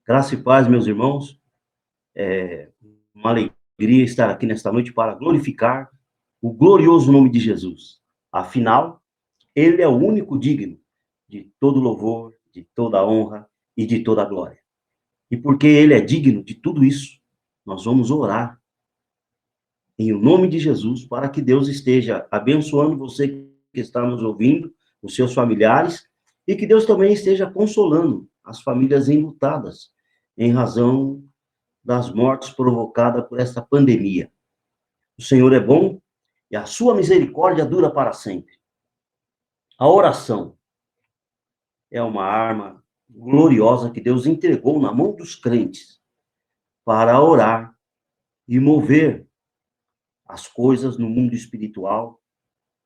Graça e paz, meus irmãos. É uma alegria estar aqui nesta noite para glorificar o glorioso nome de Jesus. Afinal, ele é o único digno de todo louvor, de toda honra e de toda glória. E porque ele é digno de tudo isso, nós vamos orar em nome de Jesus para que Deus esteja abençoando você que está nos ouvindo, os seus familiares, e que Deus também esteja consolando as famílias enlutadas em razão das mortes provocadas por esta pandemia. O Senhor é bom e a sua misericórdia dura para sempre. A oração é uma arma gloriosa que Deus entregou na mão dos crentes para orar e mover as coisas no mundo espiritual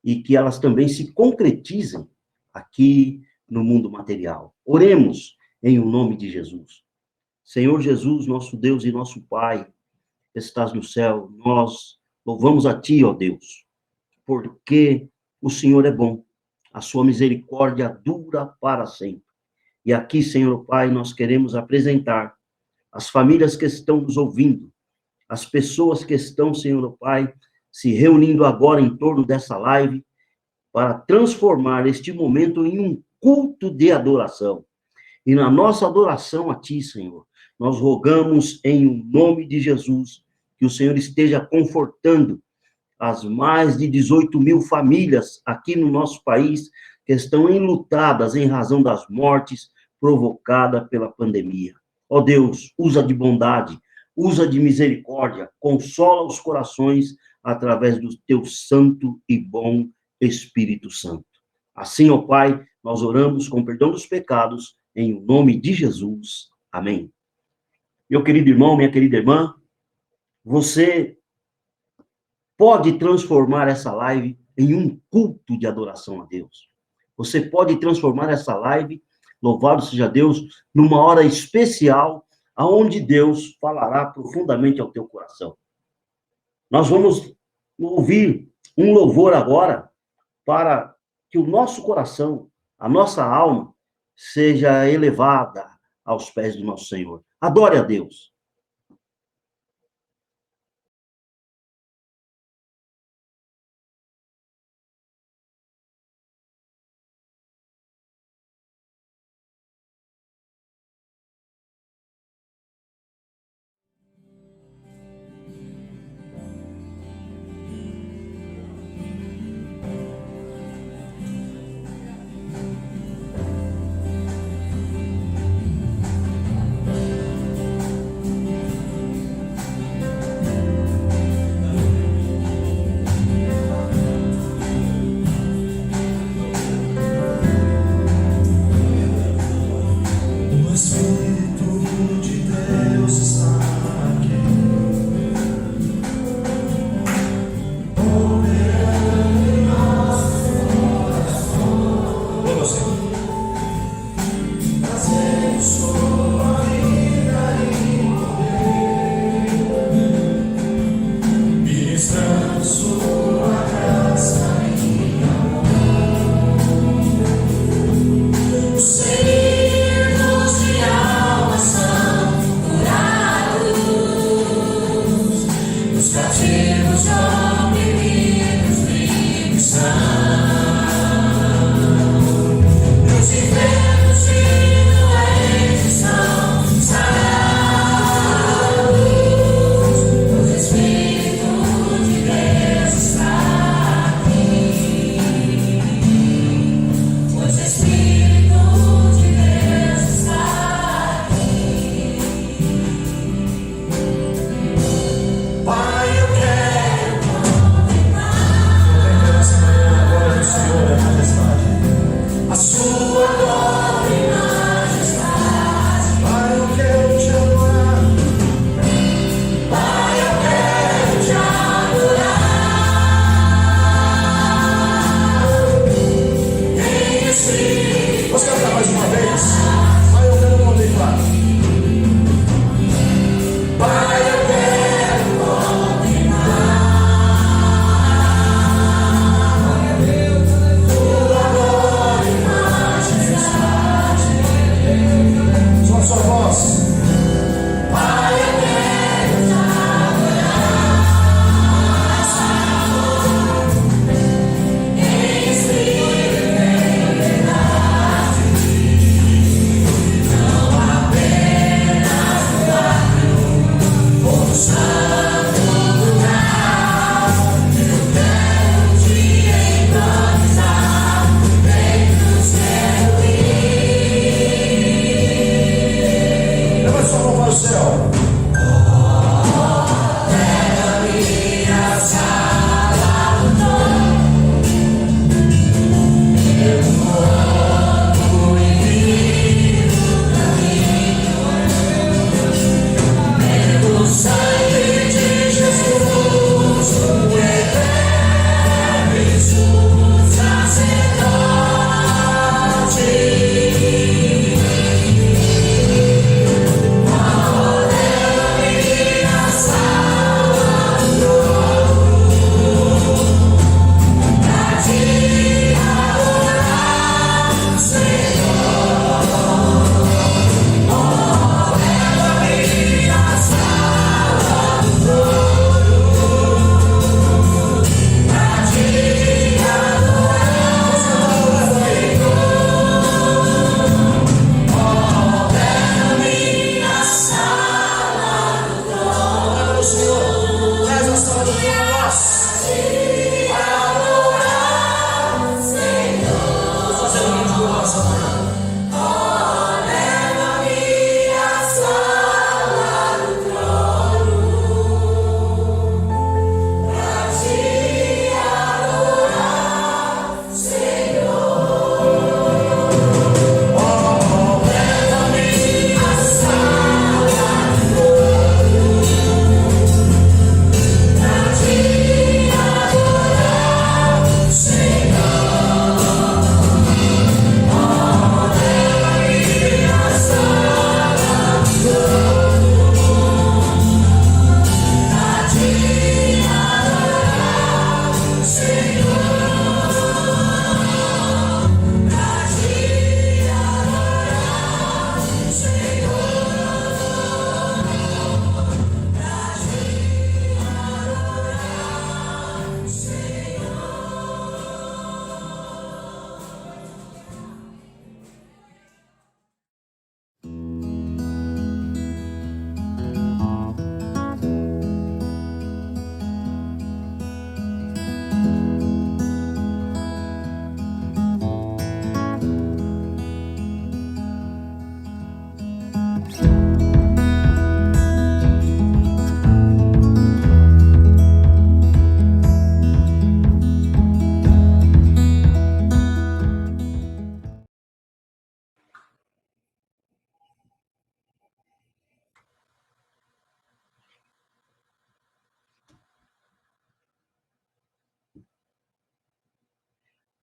e que elas também se concretizem aqui no mundo material. Oremos em o nome de Jesus. Senhor Jesus, nosso Deus e nosso Pai, que estás no céu, nós louvamos a Ti, ó Deus, porque o Senhor é bom, a sua misericórdia dura para sempre. E aqui, Senhor Pai, nós queremos apresentar as famílias que estão nos ouvindo, as pessoas que estão, Senhor Pai, se reunindo agora em torno dessa live, para transformar este momento em um culto de adoração. E na nossa adoração a Ti, Senhor, nós rogamos em nome de Jesus que o Senhor esteja confortando as mais de 18 mil famílias aqui no nosso país que estão enlutadas em razão das mortes provocadas pela pandemia. Ó Deus, usa de bondade, usa de misericórdia, consola os corações através do Teu santo e bom Espírito Santo. Assim, ó Pai, nós oramos com perdão dos pecados, em nome de Jesus. Amém. Meu querido irmão, minha querida irmã, você pode transformar essa live em um culto de adoração a Deus. Você pode transformar essa live, louvado seja Deus, numa hora especial, aonde Deus falará profundamente ao teu coração. Nós vamos ouvir um louvor agora para que o nosso coração, a nossa alma, seja elevada aos pés do nosso Senhor. Adore a Deus.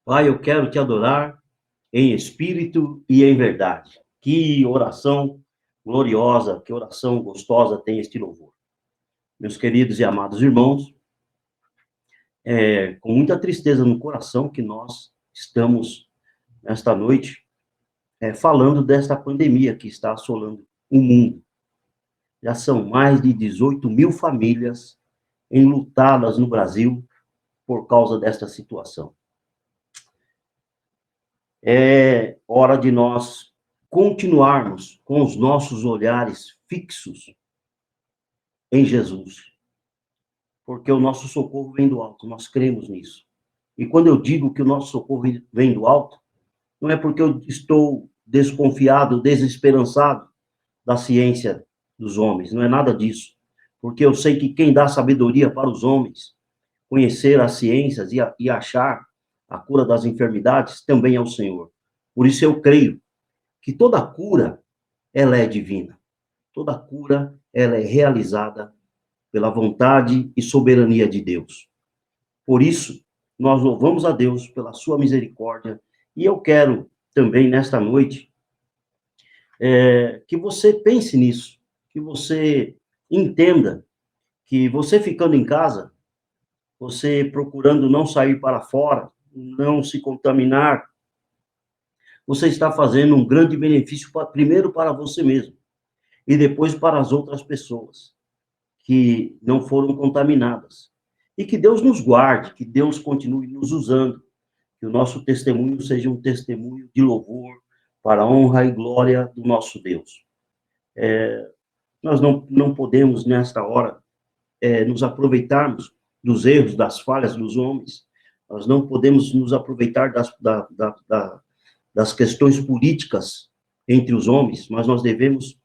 Pai, eu quero te adorar em espírito e em verdade. Que oração gloriosa, que oração gostosa tem este louvor. Meus queridos e amados irmãos, com muita tristeza no coração que nós estamos, nesta noite, falando desta pandemia que está assolando o mundo. Já são mais de 18 mil famílias enlutadas no Brasil por causa desta situação. É hora de nós continuarmos com os nossos olhares fixos em Jesus, porque o nosso socorro vem do alto, nós cremos nisso. E quando eu digo que o nosso socorro vem do alto, não é porque eu estou desconfiado, desesperançado da ciência dos homens, não é nada disso. Porque eu sei que quem dá sabedoria para os homens conhecer as ciências e achar a cura das enfermidades também é o Senhor. Por isso eu creio que toda cura, ela é divina. Toda cura, ela é realizada pela vontade e soberania de Deus. Por isso, nós louvamos a Deus pela sua misericórdia, e eu quero também, nesta noite, que você pense nisso, que você entenda que você ficando em casa, você procurando não sair para fora, não se contaminar, você está fazendo um grande benefício, primeiro para você mesmo, e depois para as outras pessoas que não foram contaminadas. E que Deus nos guarde, que Deus continue nos usando, que o nosso testemunho seja um testemunho de louvor para a honra e glória do nosso Deus. Nós não podemos, nesta hora, nos aproveitarmos dos erros, das falhas dos homens, nós não podemos nos aproveitar das questões políticas entre os homens, mas nós devemos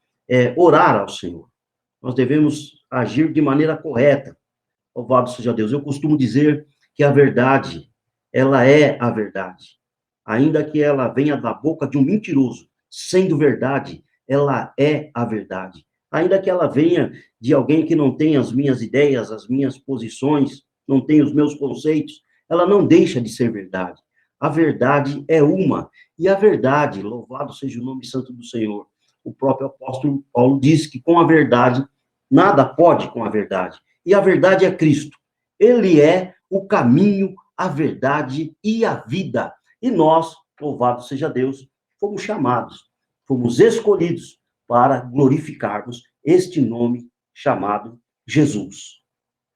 orar ao Senhor. Nós devemos agir de maneira correta. Louvado seja Deus. Eu costumo dizer que a verdade, ela é a verdade. Ainda que ela venha da boca de um mentiroso, sendo verdade, ela é a verdade. Ainda que ela venha de alguém que não tem as minhas ideias, as minhas posições, não tem os meus conceitos, ela não deixa de ser verdade. A verdade é uma. E a verdade, louvado seja o nome santo do Senhor. O próprio apóstolo Paulo diz que com a verdade, nada pode com a verdade. E a verdade é Cristo. Ele é o caminho, a verdade e a vida. E nós, louvado seja Deus, fomos chamados, fomos escolhidos para glorificarmos este nome chamado Jesus.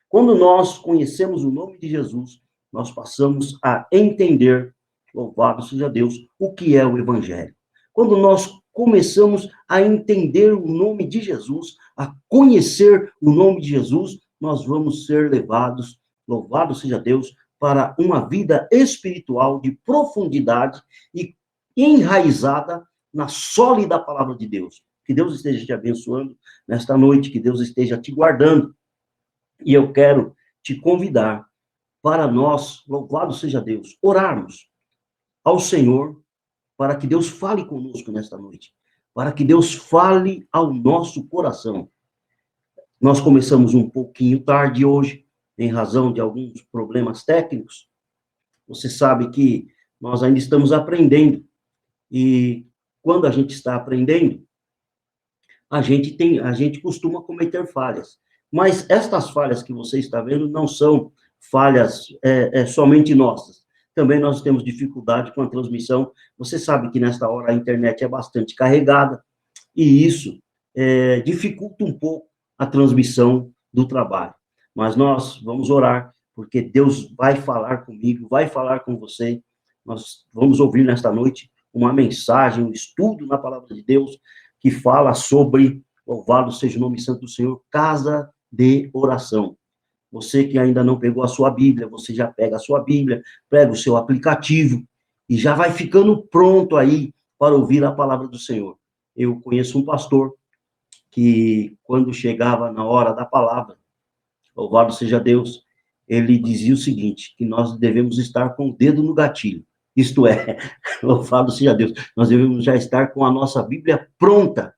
Quando nós conhecemos o nome de Jesus, nós passamos a entender, louvado seja Deus, o que é o Evangelho. Quando nós começamos a entender o nome de Jesus, a conhecer o nome de Jesus, nós vamos ser levados, louvado seja Deus, para uma vida espiritual de profundidade e enraizada na sólida palavra de Deus. Que Deus esteja te abençoando nesta noite, que Deus esteja te guardando. E eu quero te convidar para nós, louvado seja Deus, orarmos ao Senhor para que Deus fale conosco nesta noite, para que Deus fale ao nosso coração. Nós começamos um pouquinho tarde hoje, em razão de alguns problemas técnicos. Você sabe que nós ainda estamos aprendendo, e quando a gente está aprendendo, a gente costuma cometer falhas. Mas estas falhas que você está vendo não são falhas somente nossas. Também nós temos dificuldade com a transmissão. Você sabe que nesta hora a internet é bastante carregada, e isso dificulta um pouco a transmissão do trabalho. Mas nós vamos orar, porque Deus vai falar comigo, vai falar com você. Nós vamos ouvir nesta noite uma mensagem, um estudo na palavra de Deus, que fala sobre, louvado seja o nome santo do Senhor, casa de oração. Você que ainda não pegou a sua Bíblia, você já pega a sua Bíblia, pega o seu aplicativo e já vai ficando pronto aí para ouvir a palavra do Senhor. Eu conheço um pastor que, quando chegava na hora da palavra, louvado seja Deus, ele dizia o seguinte, que nós devemos estar com o dedo no gatilho. Isto é, louvado seja Deus, nós devemos já estar com a nossa Bíblia pronta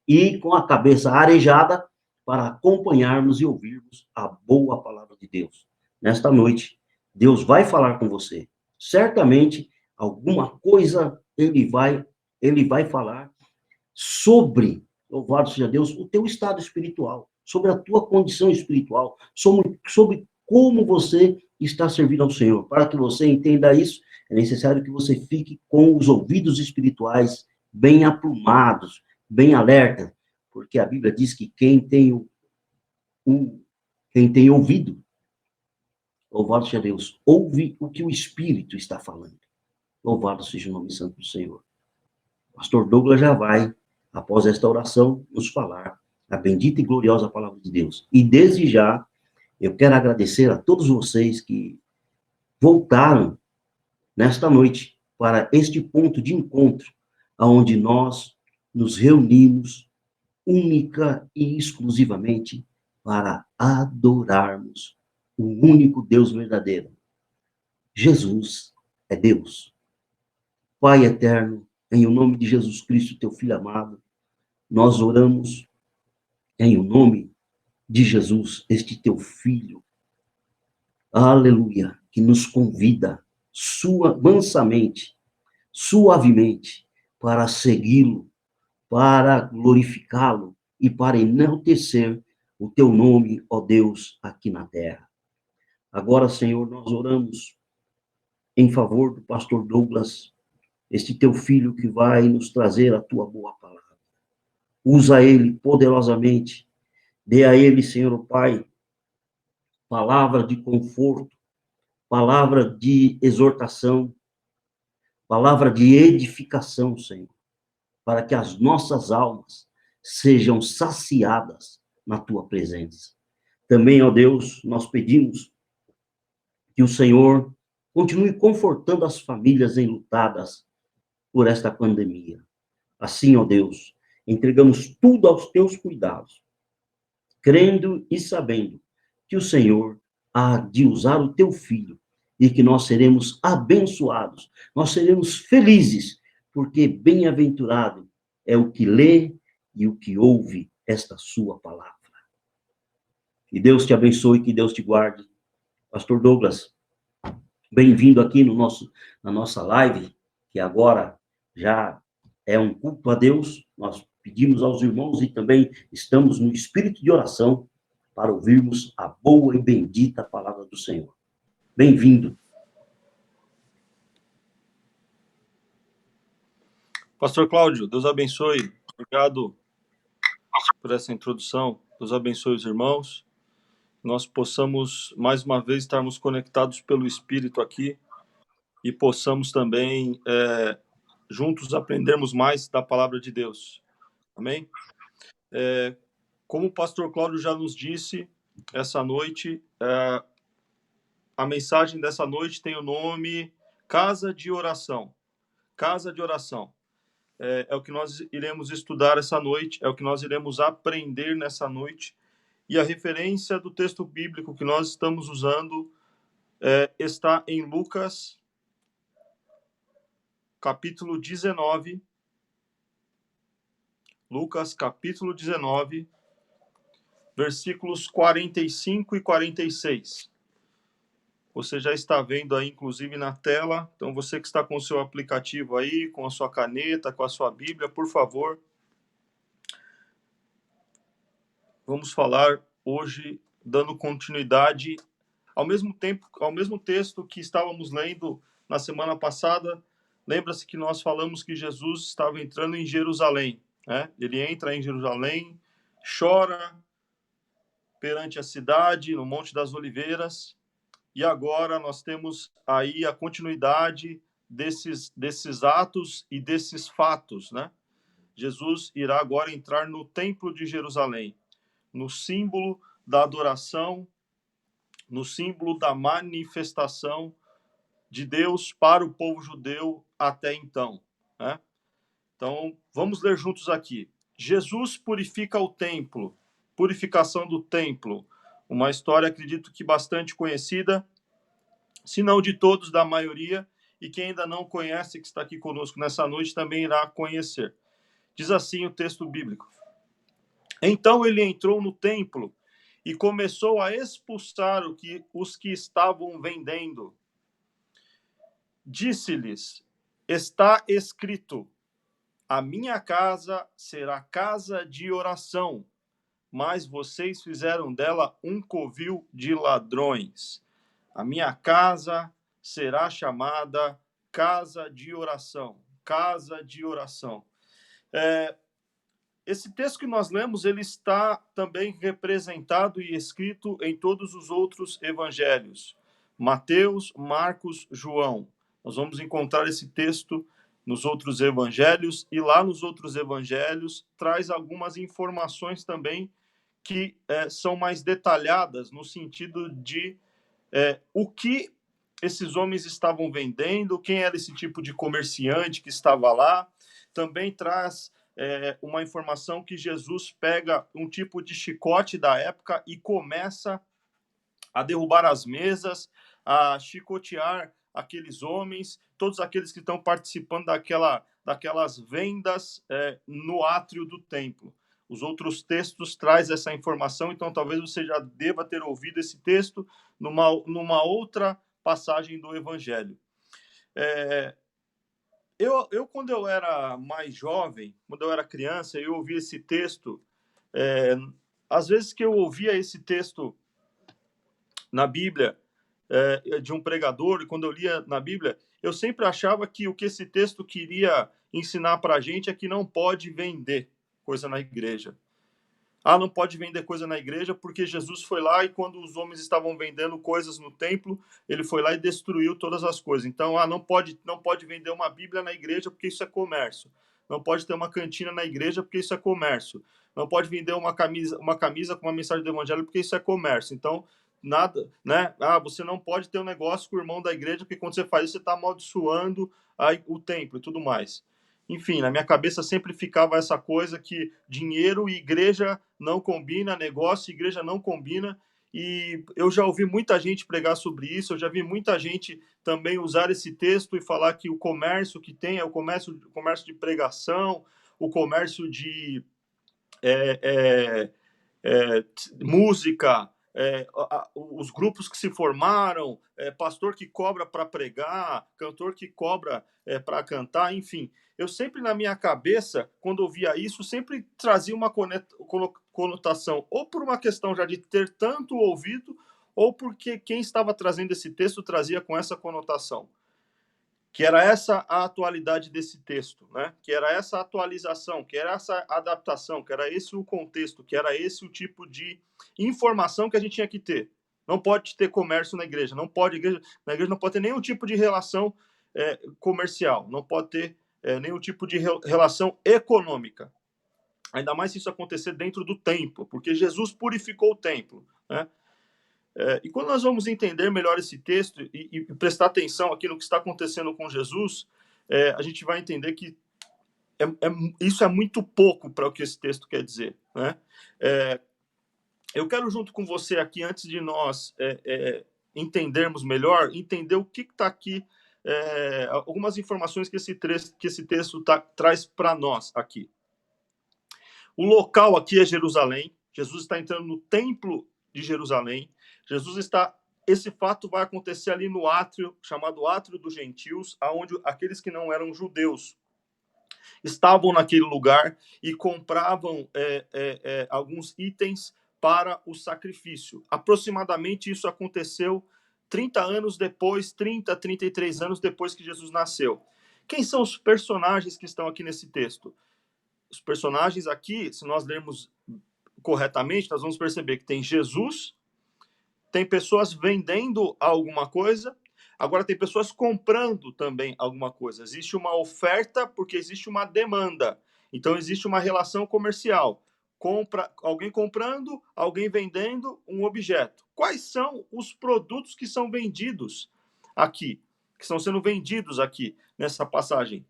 e com a cabeça arejada para acompanharmos e ouvirmos a boa palavra de Deus. Nesta noite, Deus vai falar com você. certamente alguma coisa ele vai falar sobre, louvado seja Deus, o teu estado espiritual, sobre a tua condição espiritual, sobre como você está servindo ao Senhor. Para que você entenda isso, é necessário que você fique com os ouvidos espirituais bem aprumados, bem alerta, porque a Bíblia diz que quem tem ouvido, louvado seja Deus, ouve o que o Espírito está falando. Louvado seja o nome santo do Senhor. Pastor Douglas já vai, após esta oração, nos falar a bendita e gloriosa palavra de Deus. E desde já, eu quero agradecer a todos vocês que voltaram nesta noite para este ponto de encontro, onde nós nos reunimos única e exclusivamente para adorarmos o único Deus verdadeiro. Jesus é Deus. Pai eterno, em o nome de Jesus Cristo, teu Filho amado, nós oramos em o nome de Jesus, este teu Filho, aleluia, que nos convida mansamente, suavemente, para segui-lo, para glorificá-lo e para enaltecer o teu nome, ó Deus, aqui na terra. Agora, Senhor, nós oramos em favor do pastor Douglas, este teu filho que vai nos trazer a tua boa palavra. Usa ele poderosamente. Dê a ele, Senhor Pai, palavra de conforto, palavra de exortação, palavra de edificação, Senhor, para que as nossas almas sejam saciadas na tua presença. Também, ó Deus, nós pedimos que o Senhor continue confortando as famílias enlutadas por esta pandemia. Assim, ó Deus, entregamos tudo aos teus cuidados, crendo e sabendo que o Senhor há de usar o teu filho e que nós seremos abençoados, nós seremos felizes, porque bem-aventurado é o que lê e o que ouve esta sua palavra. Que Deus te abençoe, que Deus te guarde. Pastor Douglas, bem-vindo aqui na nossa live, que agora já é um culto a Deus. Nós pedimos aos irmãos e também estamos no espírito de oração para ouvirmos a boa e bendita palavra do Senhor. Bem-vindo. Pastor Cláudio, Deus abençoe. Obrigado por essa introdução. Deus abençoe os irmãos. Nós possamos, mais uma vez, estarmos conectados pelo Espírito aqui e possamos também, juntos, aprendermos mais da palavra de Deus. Amém? Como o pastor Cláudio já nos disse, essa noite, a mensagem dessa noite tem o nome Casa de Oração. Casa de Oração. É o que nós iremos estudar essa noite, é o que nós iremos aprender nessa noite. E a referência do texto bíblico que nós estamos usando está em Lucas, capítulo 19. Lucas, capítulo 19, versículos 45 e 46. Você já está vendo aí, inclusive, na tela. Então, você que está com o seu aplicativo aí, com a sua caneta, com a sua Bíblia, por favor, vamos falar hoje, dando continuidade ao mesmo tempo, ao mesmo texto que estávamos lendo na semana passada. Lembra-se que nós falamos que Jesus estava entrando em Jerusalém, né? Ele entra em Jerusalém, chora perante a cidade, no Monte das Oliveiras, e agora nós temos aí a continuidade desses atos e desses fatos, né? Jesus irá agora entrar no Templo de Jerusalém, no símbolo da adoração, no símbolo da manifestação de Deus para o povo judeu até então, né? Então, vamos ler juntos aqui. Jesus purifica o templo, purificação do templo, uma história, acredito que bastante conhecida, se não de todos, da maioria, e quem ainda não conhece, que está aqui conosco nessa noite, também irá conhecer. Diz assim o texto bíblico: Então ele entrou no templo e começou a expulsar os que estavam vendendo Disse-lhes: está escrito, a minha casa será casa de oração, mas vocês fizeram dela um covil de ladrões. A minha casa será chamada casa de oração. Casa de oração. Esse texto que nós lemos, ele está também representado e escrito em todos os outros evangelhos. Mateus, Marcos, João. Nós vamos encontrar esse texto nos outros evangelhos, e lá nos outros evangelhos traz algumas informações também que são mais detalhadas no sentido de o que esses homens estavam vendendo, quem era esse tipo de comerciante que estava lá. Também traz uma informação que Jesus pega um tipo de chicote da época e começa a derrubar as mesas, a chicotear aqueles homens, todos aqueles que estão participando daquelas vendas no átrio do templo. Os outros textos traz essa informação, então talvez você já deva ter ouvido esse texto numa outra passagem do Evangelho. Quando eu era mais jovem, quando eu era criança, eu ouvia esse texto. Às vezes que eu ouvia esse texto na Bíblia, de um pregador, e quando eu lia na Bíblia, eu sempre achava que o que esse texto queria ensinar para a gente é que não pode vender coisa na igreja. Não pode vender coisa na igreja porque Jesus foi lá e quando os homens estavam vendendo coisas no templo, ele foi lá e destruiu todas as coisas. Então, não pode vender uma Bíblia na igreja porque isso é comércio. Não pode ter uma cantina na igreja porque isso é comércio. Não pode vender uma camisa com uma mensagem do evangelho porque isso é comércio. Então, nada, né? Você não pode ter um negócio com o irmão da igreja porque quando você faz isso, você está amaldiçoando o templo e tudo mais. Enfim, na minha cabeça sempre ficava essa coisa que dinheiro e igreja não combina, negócio e igreja não combina, e eu já ouvi muita gente pregar sobre isso, eu já vi muita gente também usar esse texto e falar que o comércio que tem é o comércio de pregação, o comércio de música, os grupos que se formaram, pastor que cobra para pregar, cantor que cobra para cantar, enfim. Eu sempre, na minha cabeça, quando ouvia isso, sempre trazia uma conotação, ou por uma questão já de ter tanto ouvido, ou porque quem estava trazendo esse texto trazia com essa conotação. Que era essa a atualidade desse texto, né? Que era essa atualização, que era essa adaptação, que era esse o contexto, que era esse o tipo de informação que a gente tinha que ter. Não pode ter comércio na igreja, na igreja não pode ter nenhum tipo de relação comercial, não pode ter nenhum tipo de relação econômica. Ainda mais se isso acontecer dentro do templo, porque Jesus purificou o templo, né? E quando nós vamos entender melhor esse texto e prestar atenção aqui no que está acontecendo com Jesus, a gente vai entender que isso é muito pouco para o que esse texto quer dizer, né? Eu quero, junto com você aqui, antes de nós entendermos melhor, entender o que está aqui, algumas informações que esse texto traz para nós aqui. O local aqui é Jerusalém. Jesus está entrando no templo de Jerusalém. Esse fato vai acontecer ali no átrio, chamado Átrio dos Gentios, onde aqueles que não eram judeus estavam naquele lugar e compravam alguns itens para o sacrifício. Aproximadamente isso aconteceu 30 anos depois, 33 anos depois que Jesus nasceu. Quem são os personagens que estão aqui nesse texto? Os personagens aqui, se nós lermos corretamente, nós vamos perceber que tem Jesus, tem pessoas vendendo alguma coisa, agora tem pessoas comprando também alguma coisa. Existe uma oferta porque existe uma demanda. Então existe uma relação comercial. Alguém comprando, alguém vendendo um objeto. Quais são os produtos que são vendidos aqui, que estão sendo vendidos aqui nessa passagem?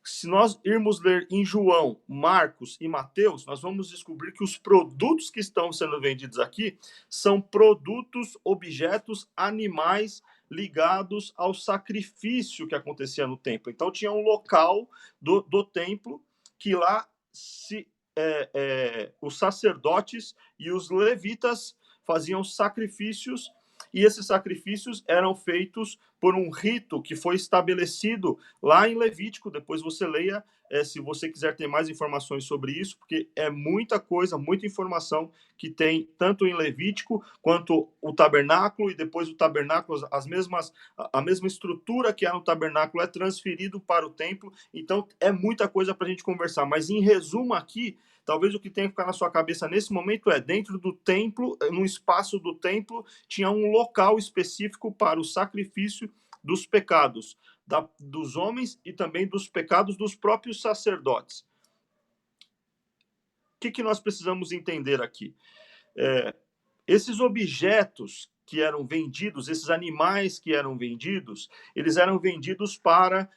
Se nós irmos ler em João, Marcos e Mateus, nós vamos descobrir que os produtos que estão sendo vendidos aqui são produtos, objetos, animais ligados ao sacrifício que acontecia no templo. Então tinha um local do templo que lá os sacerdotes e os levitas faziam sacrifícios e esses sacrifícios eram feitos por um rito que foi estabelecido lá em Levítico. Depois você leia, se você quiser ter mais informações sobre isso, porque é muita coisa, muita informação que tem tanto em Levítico quanto o tabernáculo, e depois o tabernáculo, a mesma estrutura que há no tabernáculo é transferido para o templo. Então é muita coisa para a gente conversar, mas em resumo aqui, talvez o que tem que ficar na sua cabeça nesse momento é, dentro do templo, no espaço do templo, tinha um local específico para o sacrifício dos pecados dos homens e também dos pecados dos próprios sacerdotes. O que nós precisamos entender aqui? Esses objetos que eram vendidos, esses animais que eram vendidos, eles eram vendidos para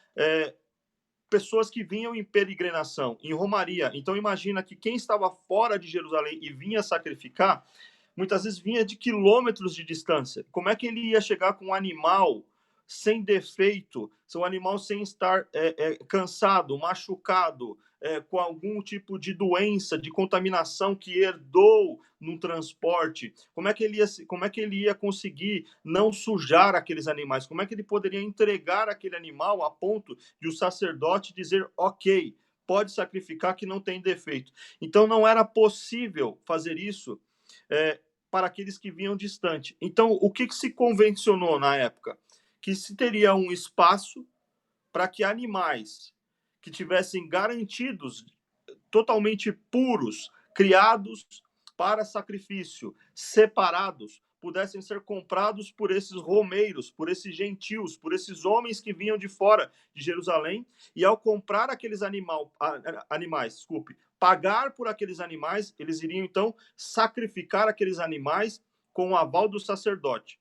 pessoas que vinham em peregrinação, em romaria. Então imagina que quem estava fora de Jerusalém e vinha sacrificar, muitas vezes vinha de quilômetros de distância. Como é que ele ia chegar com um animal sem defeito, um animal sem estar cansado, machucado, com algum tipo de doença, de contaminação que herdou no transporte? Como é que ele ia conseguir não sujar aqueles animais? Como é que ele poderia entregar aquele animal a ponto de o sacerdote dizer, ok, pode sacrificar que não tem defeito? Então não era possível fazer isso para aqueles que vinham distante. Então, o que se convencionou na época? Que se teria um espaço para que animais que tivessem garantidos, totalmente puros, criados para sacrifício, separados, pudessem ser comprados por esses romeiros, por esses gentios, por esses homens que vinham de fora de Jerusalém, e ao comprar aqueles animais, pagar por aqueles animais, eles iriam então sacrificar aqueles animais com o aval do sacerdote.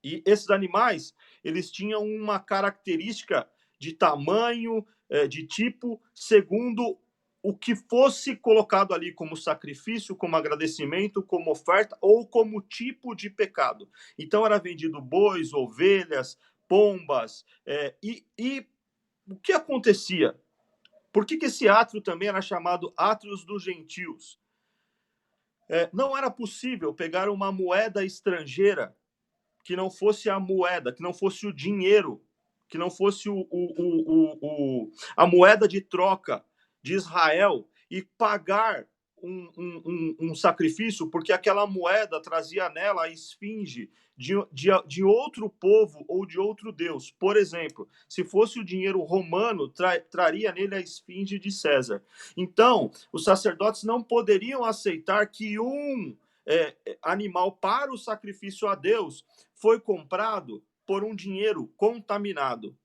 E esses animais, eles tinham uma característica de tamanho, de tipo, segundo o que fosse colocado ali como sacrifício, como agradecimento, como oferta ou como tipo de pecado. Então era vendido bois, ovelhas, pombas, e o que acontecia? Por que esse átrio também era chamado átrios dos gentios? Não era possível pegar uma moeda estrangeira que não fosse a moeda, que não fosse o dinheiro, que não fosse a moeda de troca de Israel e pagar um sacrifício, porque aquela moeda trazia nela a esfinge de outro povo ou de outro deus. Por exemplo, se fosse o dinheiro romano, traria nele a esfinge de César. Então, os sacerdotes não poderiam aceitar que animal para o sacrifício a Deus foi comprado por um dinheiro contaminado.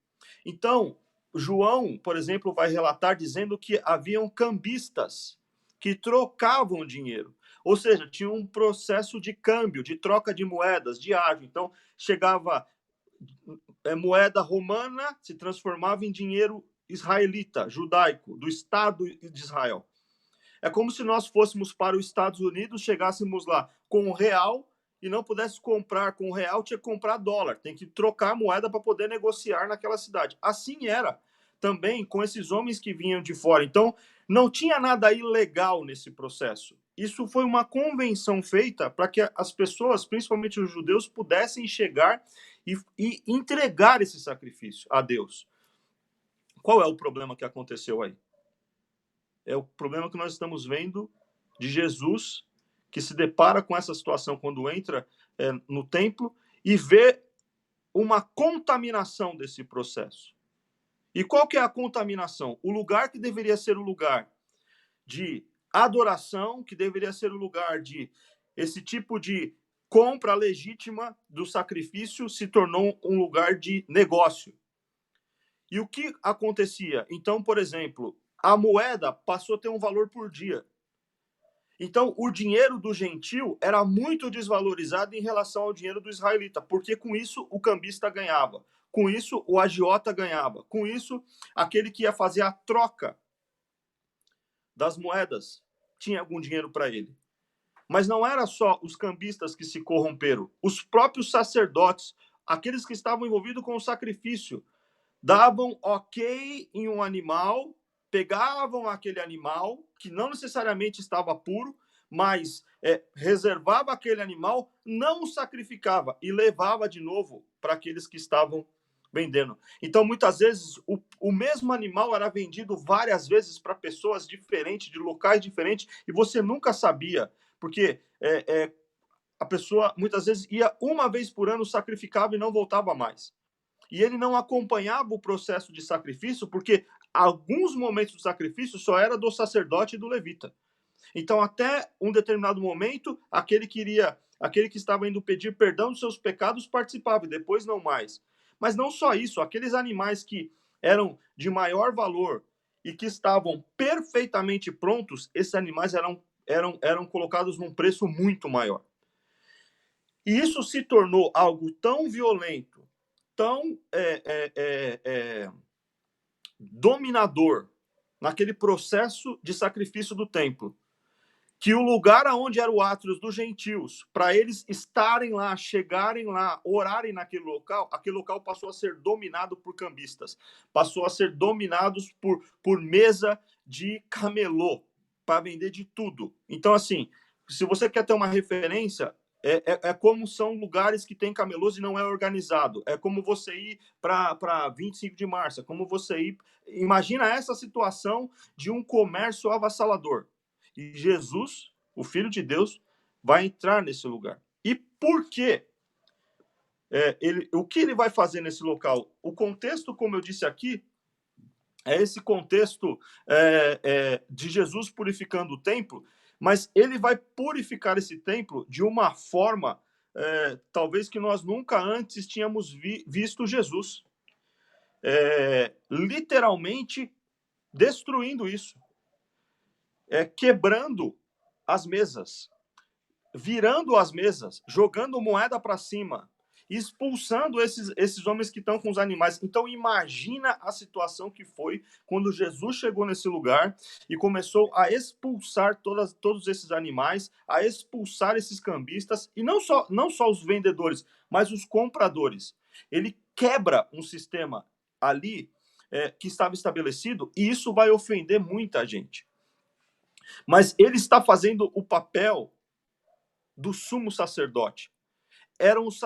Então, João, por exemplo, vai relatar dizendo que haviam cambistas que trocavam dinheiro. Ou seja, tinha um processo de câmbio, de troca de moedas, de ágio. Então, chegava moeda romana, se transformava em dinheiro israelita, judaico, do Estado de Israel. É como se nós fôssemos para os Estados Unidos, chegássemos lá com um real e não pudesse comprar com real, tinha que comprar dólar. Tem que trocar a moeda para poder negociar naquela cidade. Assim era também com esses homens que vinham de fora. Então, não tinha nada ilegal nesse processo. Isso foi uma convenção feita para que as pessoas, principalmente os judeus, pudessem chegar e entregar esse sacrifício a Deus. Qual é o problema que aconteceu aí? É o problema que nós estamos vendo de Jesus, que se depara com essa situação quando entra no templo e vê uma contaminação desse processo. E qual que é a contaminação? O lugar que deveria ser o lugar de adoração, que deveria ser o lugar de esse tipo de compra legítima do sacrifício, se tornou um lugar de negócio. E o que acontecia? Então, por exemplo, a moeda passou a ter um valor por dia. Então, o dinheiro do gentil era muito desvalorizado em relação ao dinheiro do israelita, porque com isso o cambista ganhava, com isso o agiota ganhava, com isso aquele que ia fazer a troca das moedas tinha algum dinheiro para ele. Mas não era só os cambistas que se corromperam, os próprios sacerdotes, aqueles que estavam envolvidos com o sacrifício, davam ok em um animal, pegavam aquele animal, que não necessariamente estava puro, mas reservava aquele animal, não o sacrificava e levava de novo para aqueles que estavam vendendo. Então, muitas vezes, o mesmo animal era vendido várias vezes para pessoas diferentes, de locais diferentes, e você nunca sabia, porque a pessoa muitas vezes ia uma vez por ano, sacrificava e não voltava mais. E ele não acompanhava o processo de sacrifício, porque alguns momentos do sacrifício só era do sacerdote e do levita. Então, até um determinado momento, aquele que estava indo pedir perdão dos seus pecados participava, e depois não mais. Mas não só isso, aqueles animais que eram de maior valor e que estavam perfeitamente prontos, esses animais eram colocados num preço muito maior. E isso se tornou algo tão violento, tão dominador naquele processo de sacrifício do templo, que o lugar aonde era o átrio dos gentios, para eles estarem lá, chegarem lá, orarem naquele local, aquele local passou a ser dominado por cambistas, passou a ser dominados por mesa de camelô, para vender de tudo. Então, assim, se você quer ter uma referência, é como são lugares que tem camelôs e não é organizado. É como você ir para 25 de março, é como você ir... Imagina essa situação de um comércio avassalador. E Jesus, o Filho de Deus, vai entrar nesse lugar. E por quê? O que ele vai fazer nesse local? O contexto, como eu disse aqui, é esse contexto de Jesus purificando o templo, mas ele vai purificar esse templo de uma forma, talvez que nós nunca antes tínhamos visto Jesus. Literalmente destruindo isso. Quebrando as mesas, virando as mesas, jogando moeda para cima, expulsando esses homens que estão com os animais. Então imagina a situação que foi quando Jesus chegou nesse lugar e começou a expulsar todos esses animais, a expulsar esses cambistas, e não só os vendedores, mas os compradores. Ele quebra um sistema ali que estava estabelecido, e isso vai ofender muita gente. Mas ele está fazendo o papel do sumo sacerdote. Eram os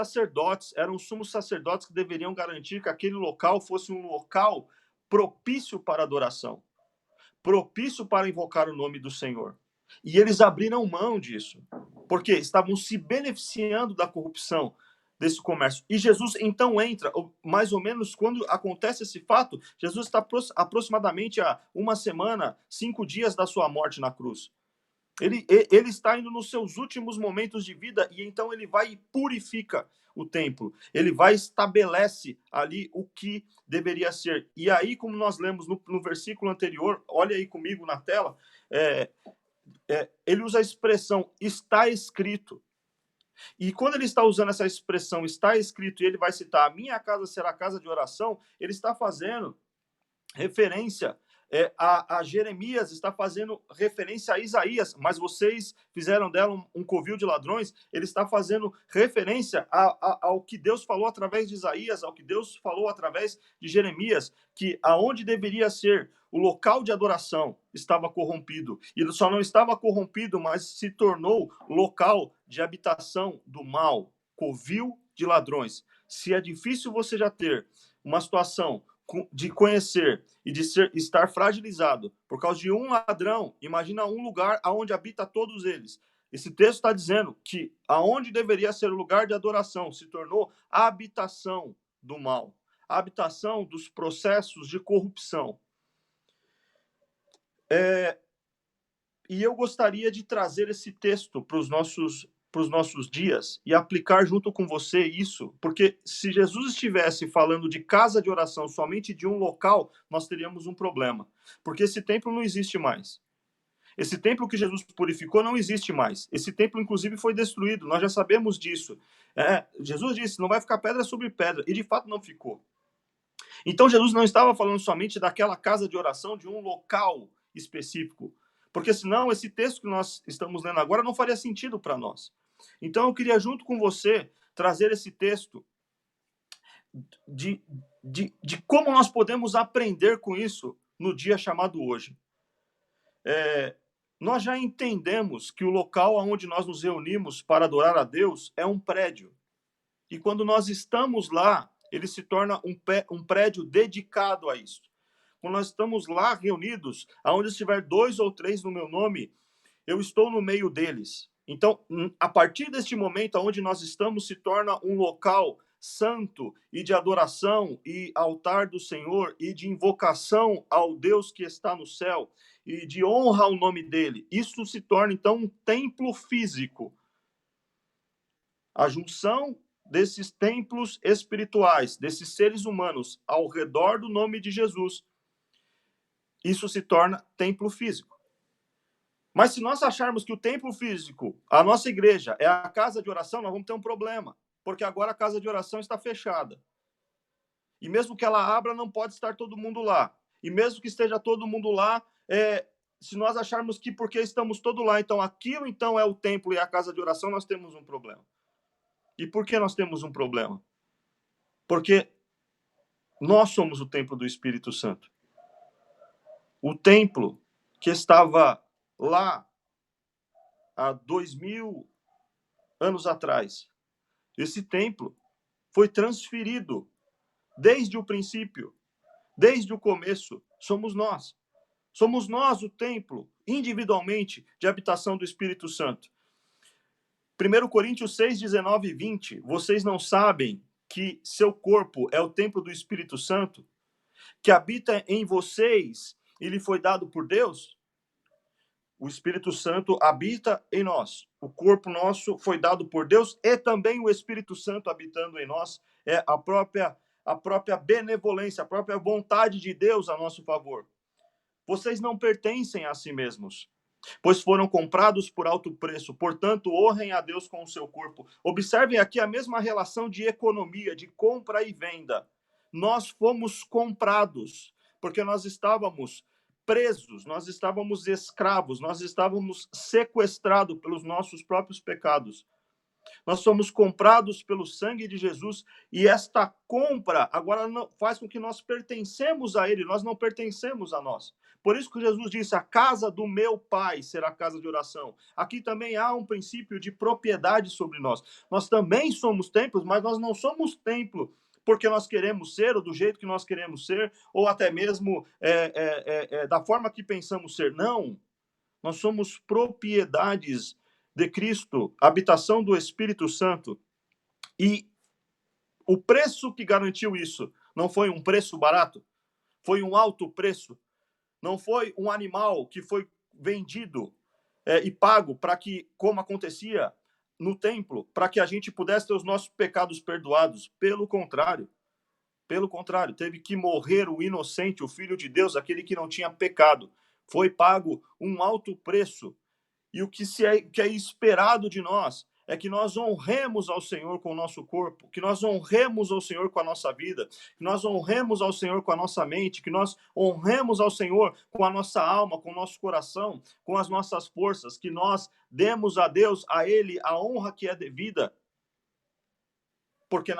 sumos sacerdotes que deveriam garantir que aquele local fosse um local propício para adoração, propício para invocar o nome do Senhor. E eles abriram mão disso, porque estavam se beneficiando da corrupção desse comércio. E Jesus então entra, mais ou menos quando acontece esse fato, Jesus está aproximadamente a uma semana, 5 dias da sua morte na cruz. Ele está indo nos seus últimos momentos de vida, e então ele vai e purifica o templo. Ele vai e estabelece ali o que deveria ser. E aí, como nós lemos no versículo anterior, olha aí comigo na tela, ele usa a expressão está escrito. E quando ele está usando essa expressão está escrito, e ele vai citar a minha casa será casa de oração, ele está fazendo referência a Jeremias, está fazendo referência a Isaías, mas vocês fizeram dela um covil de ladrões. Ele está fazendo referência ao que Deus falou através de Isaías, ao que Deus falou através de Jeremias, que aonde deveria ser o local de adoração estava corrompido. E ele só não estava corrompido, mas se tornou local de habitação do mal, covil de ladrões. Se é difícil você já ter uma situação de conhecer e de estar fragilizado por causa de um ladrão, imagina um lugar onde habita todos eles. Esse texto está dizendo que aonde deveria ser o lugar de adoração se tornou a habitação do mal, a habitação dos processos de corrupção. E eu gostaria de trazer esse texto para os nossos dias e aplicar junto com você isso, porque se Jesus estivesse falando de casa de oração somente de um local, nós teríamos um problema, porque esse templo não existe mais. Esse templo que Jesus purificou não existe mais. Esse templo, inclusive, foi destruído, nós já sabemos disso. Jesus disse, não vai ficar pedra sobre pedra, e de fato não ficou. Então Jesus não estava falando somente daquela casa de oração, de um local específico, porque senão esse texto que nós estamos lendo agora não faria sentido para nós. Então eu queria junto com você trazer esse texto de como nós podemos aprender com isso no dia chamado hoje. nós já entendemos que o local onde nós nos reunimos para adorar a Deus é um prédio. E quando nós estamos lá, ele se torna um prédio dedicado a isso. Quando nós estamos lá reunidos, aonde estiver 2 ou 3 no meu nome, eu estou no meio deles. Então, a partir deste momento onde nós estamos, se torna um local santo e de adoração e altar do Senhor e de invocação ao Deus que está no céu e de honra ao nome dele. Isso se torna, então, um templo físico. A junção desses templos espirituais, desses seres humanos ao redor do nome de Jesus, isso se torna templo físico. Mas se nós acharmos que o templo físico, a nossa igreja, é a casa de oração, nós vamos ter um problema, porque agora a casa de oração está fechada. E mesmo que ela abra, não pode estar todo mundo lá. E mesmo que esteja todo mundo lá, se nós acharmos que porque estamos todos lá, então aquilo então é o templo e a casa de oração, nós temos um problema. E por que nós temos um problema? Porque nós somos o templo do Espírito Santo. O templo que estava lá há 2000 anos atrás, esse templo foi transferido desde o princípio, desde o começo, somos nós. Somos nós o templo, individualmente, de habitação do Espírito Santo. 1 Coríntios 6, 19 e 20, vocês não sabem que seu corpo é o templo do Espírito Santo, que habita em vocês e lhe foi dado por Deus? O Espírito Santo habita em nós. O corpo nosso foi dado por Deus e também o Espírito Santo habitando em nós é a própria benevolência, a própria vontade de Deus a nosso favor. Vocês não pertencem a si mesmos, pois foram comprados por alto preço. Portanto, honrem a Deus com o seu corpo. Observem aqui a mesma relação de economia, de compra e venda. Nós fomos comprados, porque nós estávamos presos, nós estávamos escravos, nós estávamos sequestrados pelos nossos próprios pecados. Nós somos comprados pelo sangue de Jesus e esta compra agora não faz com que nós pertencemos a ele, nós não pertencemos a nós. Por isso que Jesus disse, a casa do meu pai será casa de oração. Aqui também há um princípio de propriedade sobre nós. Nós também somos templos, mas nós não somos templo porque nós queremos ser, ou do jeito que nós queremos ser, ou até mesmo da forma que pensamos ser. Não, nós somos propriedades de Cristo, habitação do Espírito Santo. E o preço que garantiu isso não foi um preço barato, foi um alto preço. Não foi um animal que foi vendido e pago para que, como acontecia no templo, para que a gente pudesse ter os nossos pecados perdoados. Pelo contrário, teve que morrer o inocente, o Filho de Deus, aquele que não tinha pecado. Foi pago um alto preço. E o que é esperado de nós é que nós honremos ao Senhor com o nosso corpo, que nós honremos ao Senhor com a nossa vida, que nós honremos ao Senhor com a nossa mente, que nós honremos ao Senhor com a nossa alma, com o nosso coração, com as nossas forças, que nós demos a Deus, a Ele, a honra que é devida. Porque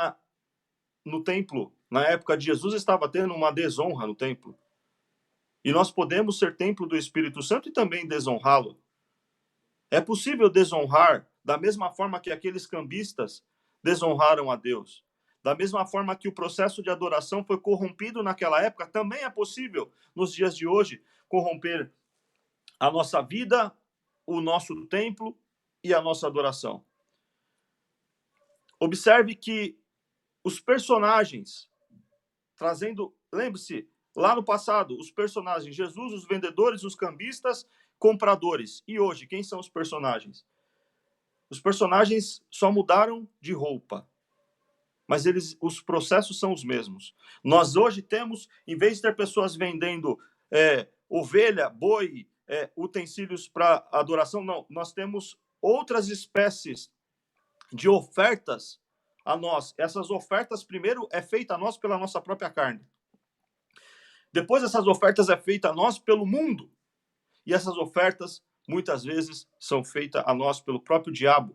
no templo, na época de Jesus, estava tendo uma desonra no templo. E nós podemos ser templo do Espírito Santo e também desonrá-lo. É possível desonrar da mesma forma que aqueles cambistas desonraram a Deus. Da mesma forma que o processo de adoração foi corrompido naquela época, também é possível, nos dias de hoje, corromper a nossa vida, o nosso templo e a nossa adoração. Observe que os personagens, lembre-se, lá no passado, os personagens, Jesus, os vendedores, os cambistas, compradores. E hoje, quem são os personagens? Os personagens só mudaram de roupa, mas os processos são os mesmos. Nós hoje temos, em vez de ter pessoas vendendo ovelha, boi, utensílios para adoração, não, nós temos outras espécies de ofertas a nós. Essas ofertas, primeiro, é feita a nós pela nossa própria carne. Depois, essas ofertas é feita a nós pelo mundo. E essas ofertas, muitas vezes, são feitas a nós pelo próprio diabo.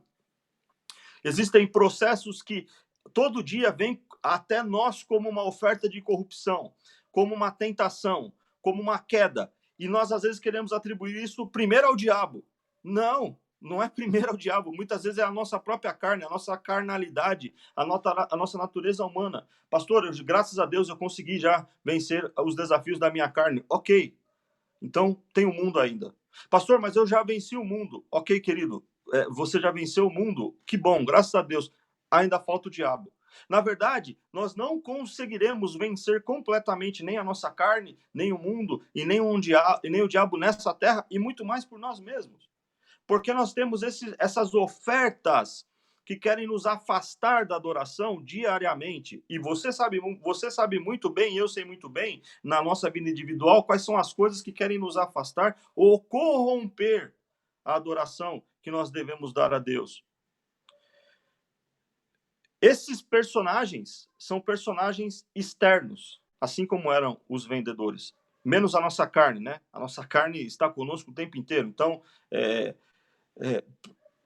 Existem processos que todo dia vêm até nós como uma oferta de corrupção, como uma tentação, como uma queda. E nós, às vezes, queremos atribuir isso primeiro ao diabo. Não, não é primeiro ao diabo. Muitas vezes é a nossa própria carne, a nossa carnalidade, a nossa natureza humana. Pastor, graças a Deus eu consegui já vencer os desafios da minha carne. Ok, então tem o mundo ainda. Pastor, mas eu já venci o mundo. Ok, querido, você já venceu o mundo. Que bom, graças a Deus. Ainda falta o diabo. Na verdade, nós não conseguiremos vencer completamente nem a nossa carne, nem o mundo, e nem o diabo nessa terra, e muito mais por nós mesmos. Porque nós temos essas ofertas que querem nos afastar da adoração diariamente. E você sabe muito bem, eu sei muito bem, na nossa vida individual, quais são as coisas que querem nos afastar ou corromper a adoração que nós devemos dar a Deus. Esses personagens são personagens externos, assim como eram os vendedores. Menos a nossa carne, né? A nossa carne está conosco o tempo inteiro. Então,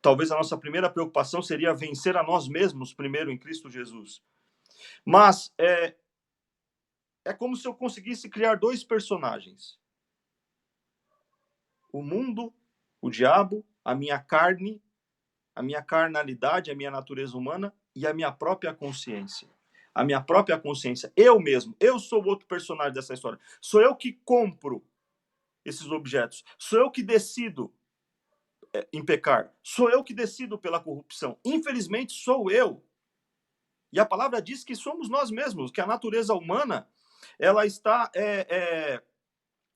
talvez a nossa primeira preocupação seria vencer a nós mesmos primeiro em Cristo Jesus. Mas é como se eu conseguisse criar dois personagens. O mundo, o diabo, a minha carne, a minha carnalidade, a minha natureza humana e a minha própria consciência. A minha própria consciência. Eu mesmo. Eu sou o outro personagem dessa história. Sou eu que compro esses objetos. Sou eu que decido em pecar. Sou eu que decido pela corrupção. Infelizmente, sou eu. E a palavra diz que somos nós mesmos, que a natureza humana ela está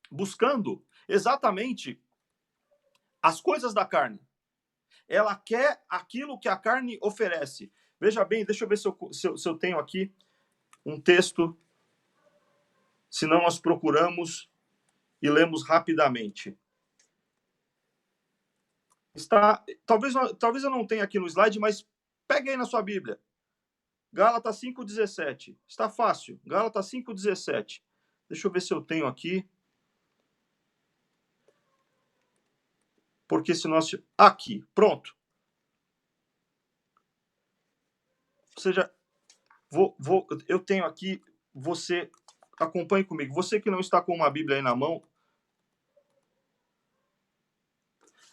buscando exatamente as coisas da carne. Ela quer aquilo que a carne oferece. Veja bem, deixa eu ver se eu tenho aqui um texto, senão nós procuramos e lemos rapidamente. Talvez eu não tenha aqui no slide, mas pegue aí na sua Bíblia. Gálatas 5,17. Está fácil. Gálatas 5,17. Deixa eu ver se eu tenho aqui. Porque se nós... Aqui, pronto. Ou seja, eu tenho aqui, você acompanhe comigo. Você que não está com uma Bíblia aí na mão,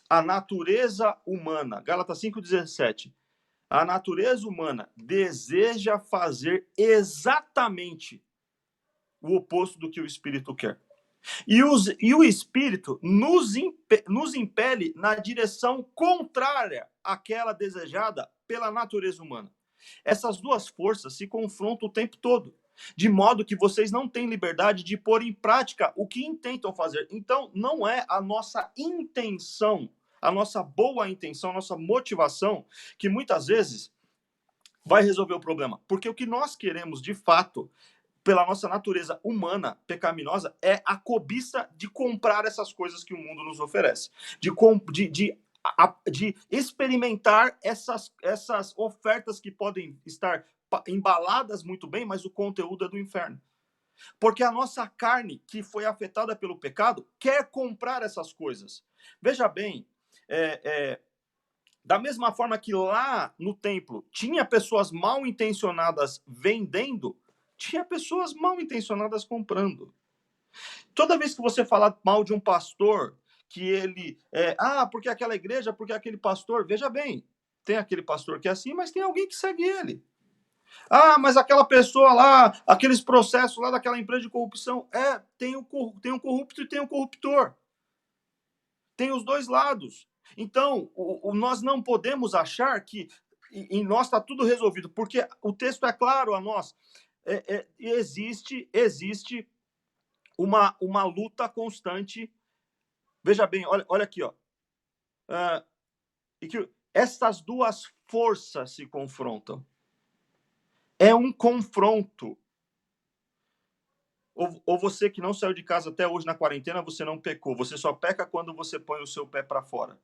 a natureza humana, Gálatas 5,17. A natureza humana deseja fazer exatamente o oposto do que o Espírito quer. E o Espírito nos impele na direção contrária àquela desejada pela natureza humana. Essas duas forças se confrontam o tempo todo, de modo que vocês não têm liberdade de pôr em prática o que intentam fazer. Então, não é a nossa intenção, a nossa boa intenção, a nossa motivação, que muitas vezes vai resolver o problema. Porque o que nós queremos, de fato, pela nossa natureza humana pecaminosa, é a cobiça de comprar essas coisas que o mundo nos oferece. De experimentar essas ofertas que podem estar embaladas muito bem, mas o conteúdo é do inferno. Porque a nossa carne, que foi afetada pelo pecado, quer comprar essas coisas. Veja bem, da mesma forma que lá no templo tinha pessoas mal intencionadas vendendo, tinha pessoas mal intencionadas comprando. Toda vez que você falar mal de um pastor, que ele porque aquela igreja, porque aquele pastor, veja bem, tem aquele pastor que é assim, mas tem alguém que segue ele. Mas aquela pessoa lá, aqueles processos lá daquela empresa de corrupção, tem um corrupto e tem um corruptor. Tem os dois lados. Então, nós não podemos achar que em nós está tudo resolvido, porque o texto é claro a nós. Existe uma luta constante. Veja bem, olha aqui, ó. E que essas duas forças se confrontam. É um confronto. Ou você que não saiu de casa até hoje na quarentena, você não pecou. Você só peca quando você põe o seu pé para fora.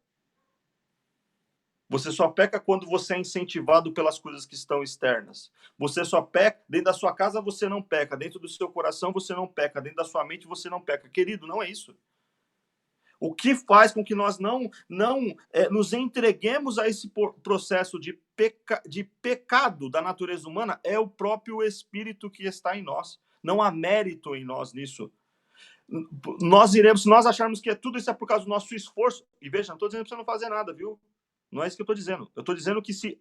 Você só peca quando você é incentivado pelas coisas que estão externas. Você só peca, dentro da sua casa você não peca, dentro do seu coração você não peca, dentro da sua mente você não peca. Querido, não é isso. O que faz com que nós não nos entreguemos a esse processo de pecado da natureza humana é o próprio Espírito que está em nós. Não há mérito em nós nisso. nós iremos, se nós acharmos que tudo isso é por causa do nosso esforço, e veja, não estou dizendo para você não fazer nada, viu? Não é isso que eu estou dizendo. Eu estou dizendo que se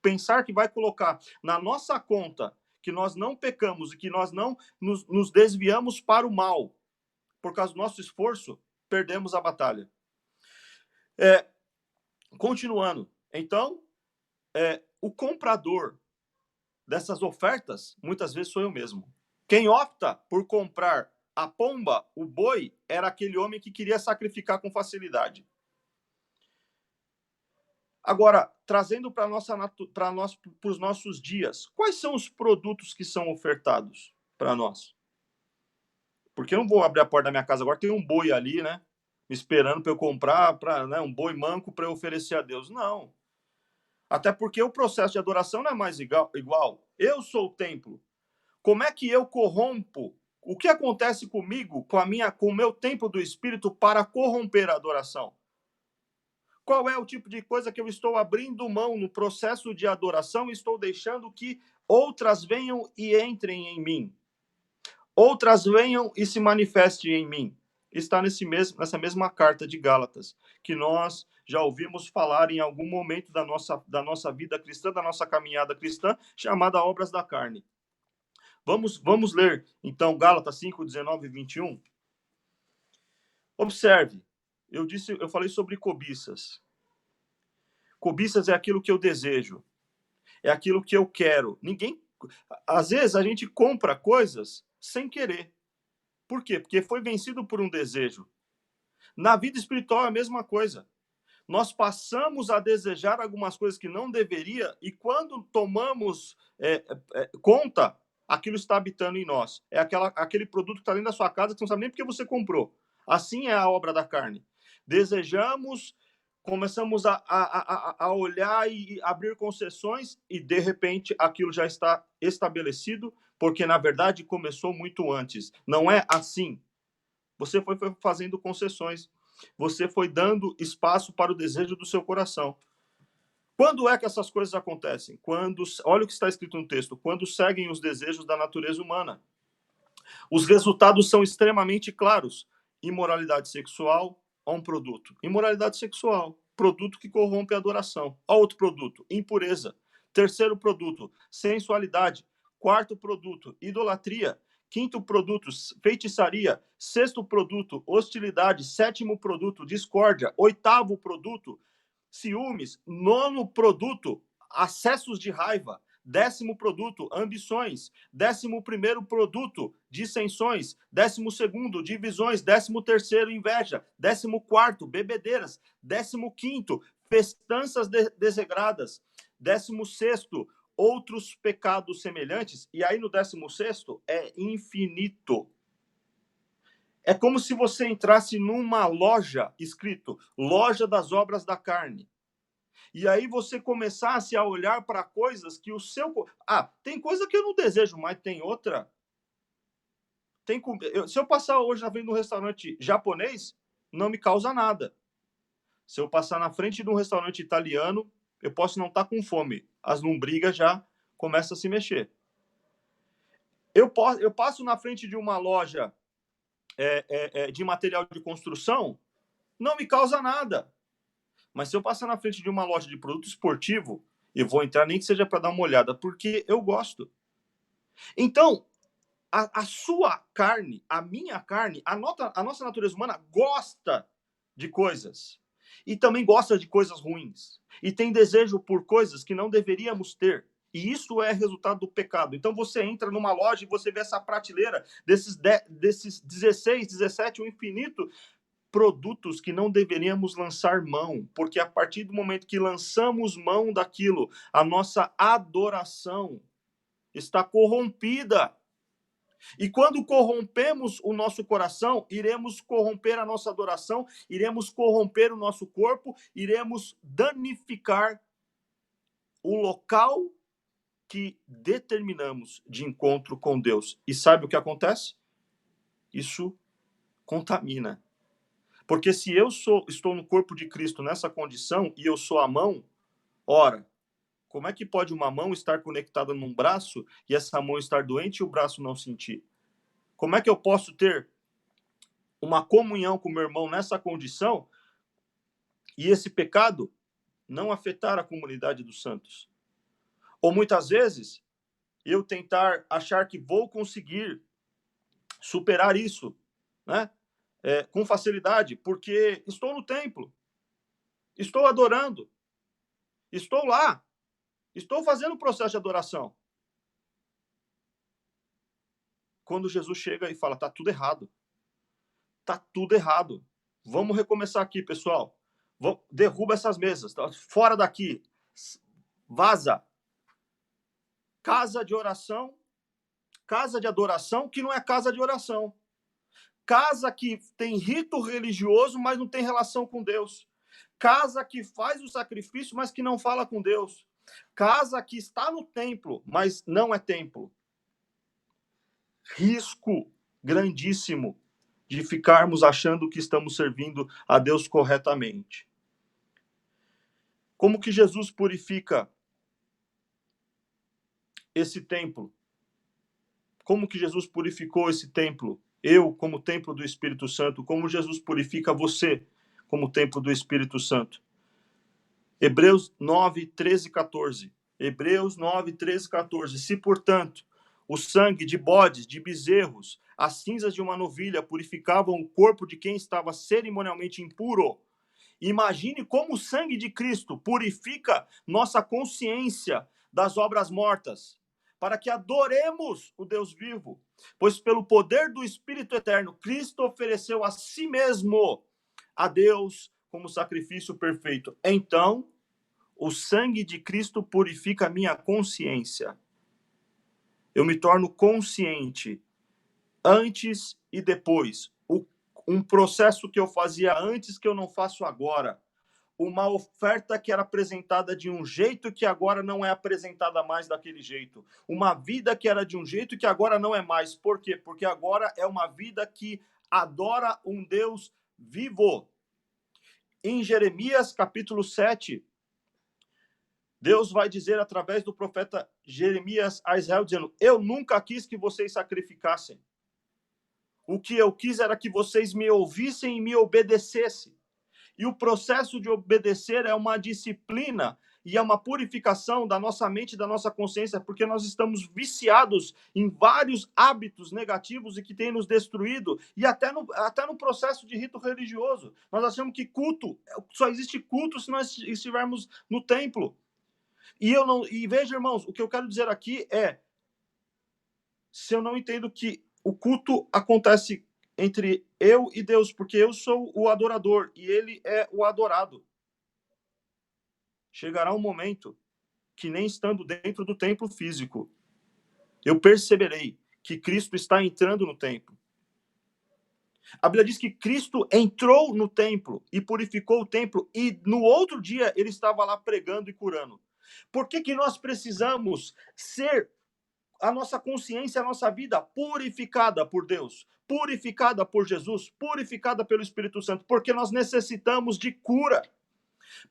pensar que vai colocar na nossa conta que nós não pecamos e que nós não nos desviamos para o mal por causa do nosso esforço, perdemos a batalha. Continuando. Então, o comprador dessas ofertas, muitas vezes sou eu mesmo. Quem opta por comprar a pomba, o boi, era aquele homem que queria sacrificar com facilidade. Agora, trazendo para os nossos dias, quais são os produtos que são ofertados para nós? Porque eu não vou abrir a porta da minha casa agora, tem um boi ali, né? Me esperando para eu comprar, né, um boi manco para eu oferecer a Deus. Não. Até porque o processo de adoração não é mais igual. Eu sou o templo. Como é que eu corrompo? O que acontece comigo, com o meu templo do Espírito para corromper a adoração? Qual é o tipo de coisa que eu estou abrindo mão no processo de adoração e estou deixando que outras venham e entrem em mim? Outras venham e se manifestem em mim. Está nessa mesma carta de Gálatas, que nós já ouvimos falar em algum momento da nossa vida cristã, da nossa caminhada cristã, chamada Obras da Carne. Vamos ler, então, Gálatas 5, 19 e 21. Observe, eu falei sobre cobiças. Cobiças é aquilo que eu desejo, é aquilo que eu quero. Às vezes a gente compra coisas sem querer. Por quê? Porque foi vencido por um desejo. Na vida espiritual é a mesma coisa. Nós passamos a desejar algumas coisas que não deveria e quando tomamos conta, aquilo está habitando em nós. É aquele produto que está dentro da sua casa que você não sabe nem porque você comprou. Assim é a obra da carne. Desejamos, começamos a olhar e abrir concessões e, de repente, aquilo já está estabelecido, porque, na verdade, começou muito antes. Não é assim. Você foi fazendo concessões. Você foi dando espaço para o desejo do seu coração. Quando é que essas coisas acontecem? Olha o que está escrito no texto. Quando seguem os desejos da natureza humana. Os resultados são extremamente claros. Imoralidade sexual, a um produto. Imoralidade sexual, produto que corrompe a adoração. A outro produto, impureza. Terceiro produto, sensualidade. Quarto produto, idolatria. Quinto produto, feitiçaria. Sexto produto, hostilidade. Sétimo produto, discórdia. Oitavo produto, ciúmes. Nono produto, acessos de raiva. Décimo produto, ambições. 11º produto, dissensões. 12º, divisões. 13º, inveja. 14º, bebedeiras. 15º, festanças desregradas. 16º, outros pecados semelhantes. E aí no 16º é infinito. É como se você entrasse numa loja escrito Loja das Obras da Carne. E aí você começasse a olhar para coisas que o seu... tem coisa que eu não desejo, mas tem outra. Se eu passar hoje na frente de um restaurante japonês, não me causa nada. Se eu passar na frente de um restaurante italiano, eu posso não estar com fome. As lombrigas já começam a se mexer. Eu passo na frente de uma loja de material de construção, não me causa nada. Mas se eu passar na frente de uma loja de produto esportivo, eu vou entrar nem que seja para dar uma olhada, porque eu gosto. Então, a sua carne, a minha carne, a nossa natureza humana gosta de coisas. E também gosta de coisas ruins. E tem desejo por coisas que não deveríamos ter. E isso é resultado do pecado. Então você entra numa loja e você vê essa prateleira desses 16, 17, o infinito produtos que não deveríamos lançar mão, porque a partir do momento que lançamos mão daquilo, a nossa adoração está corrompida. E quando corrompemos o nosso coração, iremos corromper a nossa adoração, iremos corromper o nosso corpo, iremos danificar o local que determinamos de encontro com Deus. E sabe o que acontece? Isso contamina. Porque se eu estou no corpo de Cristo nessa condição e eu sou a mão, ora, como é que pode uma mão estar conectada num braço e essa mão estar doente e o braço não sentir? Como é que eu posso ter uma comunhão com o meu irmão nessa condição e esse pecado não afetar a comunidade dos santos. Ou muitas vezes eu tentar achar que vou conseguir superar isso, né? Com facilidade, porque estou no templo, estou adorando, estou lá, estou fazendo o processo de adoração. Quando Jesus chega e fala, tá tudo errado. Tá tudo errado. Vamos recomeçar aqui, pessoal. Derruba essas mesas. Tá? Fora daqui. Vaza. Casa de oração. Casa de adoração que não é casa de oração. Casa que tem rito religioso, mas não tem relação com Deus. Casa que faz o sacrifício, mas que não fala com Deus. Casa que está no templo, mas não é templo. Risco grandíssimo de ficarmos achando que estamos servindo a Deus corretamente. Como que Jesus purifica esse templo? Como que Jesus purificou esse templo? Eu, como templo do Espírito Santo, como Jesus purifica você como templo do Espírito Santo? Hebreus 9, 13 e 14. Hebreus 9, 13 e 14. Se, portanto, o sangue de bodes, de bezerros, as cinzas de uma novilha purificavam o corpo de quem estava cerimonialmente impuro, imagine como o sangue de Cristo purifica nossa consciência das obras mortas, para que adoremos o Deus vivo. Pois pelo poder do Espírito Eterno, Cristo ofereceu a si mesmo a Deus como sacrifício perfeito. Então, o sangue de Cristo purifica a minha consciência. Eu me torno consciente antes e depois. Um processo que eu fazia antes que eu não faço agora. Uma oferta que era apresentada de um jeito que agora não é apresentada mais daquele jeito. Uma vida que era de um jeito que agora não é mais. Por quê? Porque agora é uma vida que adora um Deus vivo. Em Jeremias capítulo 7, Deus vai dizer através do profeta Jeremias a Israel, dizendo, eu nunca quis que vocês sacrificassem. O que eu quis era que vocês me ouvissem e me obedecessem. E o processo de obedecer é uma disciplina e é uma purificação da nossa mente e da nossa consciência, porque nós estamos viciados em vários hábitos negativos e que têm nos destruído, e até no processo de rito religioso. Nós achamos que culto, só existe culto se nós estivermos no templo. E veja, irmãos, o que eu quero dizer aqui é, se eu não entendo que o culto acontece entre eu e Deus, porque eu sou o adorador e ele é o adorado. Chegará um momento que nem estando dentro do templo físico, eu perceberei que Cristo está entrando no templo. A Bíblia diz que Cristo entrou no templo e purificou o templo e no outro dia ele estava lá pregando e curando. Por que nós precisamos ser a nossa consciência, a nossa vida purificada por Deus, purificada por Jesus, purificada pelo Espírito Santo, porque nós necessitamos de cura.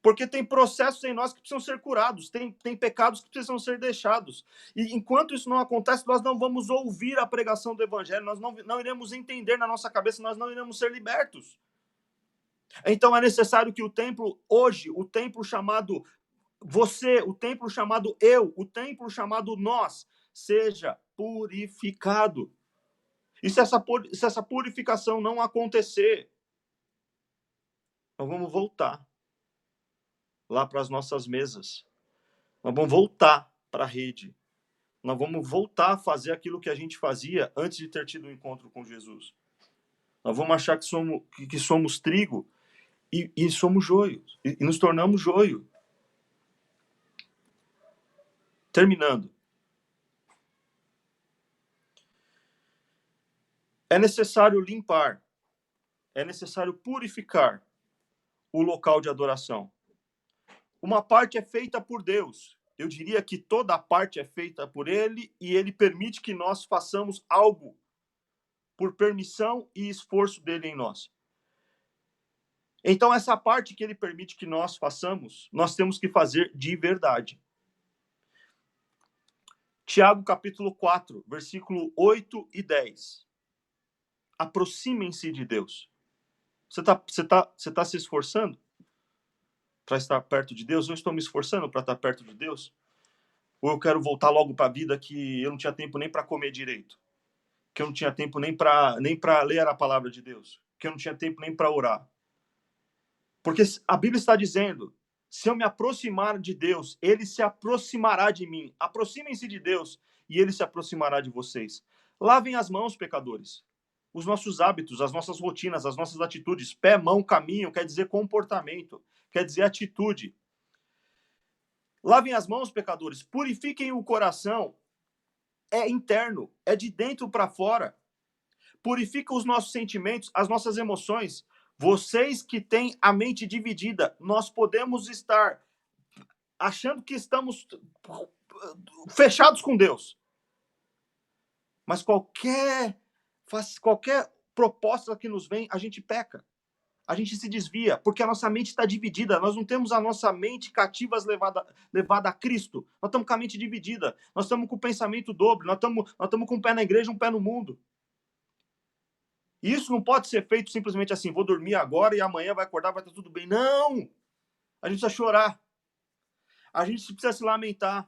Porque tem processos em nós que precisam ser curados, tem pecados que precisam ser deixados. E enquanto isso não acontece, nós não vamos ouvir a pregação do Evangelho, nós não iremos entender na nossa cabeça, nós não iremos ser libertos. Então é necessário que o templo, hoje, o templo chamado você, o templo chamado eu, o templo chamado nós, seja purificado. E se essa purificação não acontecer, nós vamos voltar lá para as nossas mesas. Nós vamos voltar para a rede. Nós vamos voltar a fazer aquilo que a gente fazia antes de ter tido um encontro com Jesus. Nós vamos achar que somos trigo e somos joio. E nos tornamos joio. Terminando. É necessário limpar, é necessário purificar o local de adoração. Uma parte é feita por Deus. Eu diria que toda a parte é feita por Ele e Ele permite que nós façamos algo por permissão e esforço dele em nós. Então, essa parte que Ele permite que nós façamos, nós temos que fazer de verdade. Tiago capítulo 4, versículo 8 e 10. Aproximem-se de Deus. Você tá se esforçando para estar perto de Deus? Eu estou me esforçando para estar perto de Deus? Ou eu quero voltar logo para a vida que eu não tinha tempo nem para comer direito? Que eu não tinha tempo nem para ler a palavra de Deus? Que eu não tinha tempo nem para orar? Porque a Bíblia está dizendo, se eu me aproximar de Deus, ele se aproximará de mim. Aproximem-se de Deus e ele se aproximará de vocês. Lavem as mãos, pecadores. Os nossos hábitos, as nossas rotinas, as nossas atitudes. Pé, mão, caminho, quer dizer comportamento, quer dizer atitude. Lavem as mãos, pecadores. Purifiquem o coração. É interno, é de dentro para fora. Purifica os nossos sentimentos, as nossas emoções. Vocês que têm a mente dividida, nós podemos estar achando que estamos fechados com Deus. Mas qualquer proposta que nos vem, a gente peca. A gente se desvia, porque a nossa mente está dividida. Nós não temos a nossa mente cativas levada a Cristo. Nós estamos com a mente dividida. Nós estamos com o pensamento dobro. Nós estamos com um pé na igreja e um pé no mundo. E isso não pode ser feito simplesmente assim, vou dormir agora e amanhã vai acordar, vai estar tudo bem. Não! A gente precisa chorar. A gente precisa se lamentar.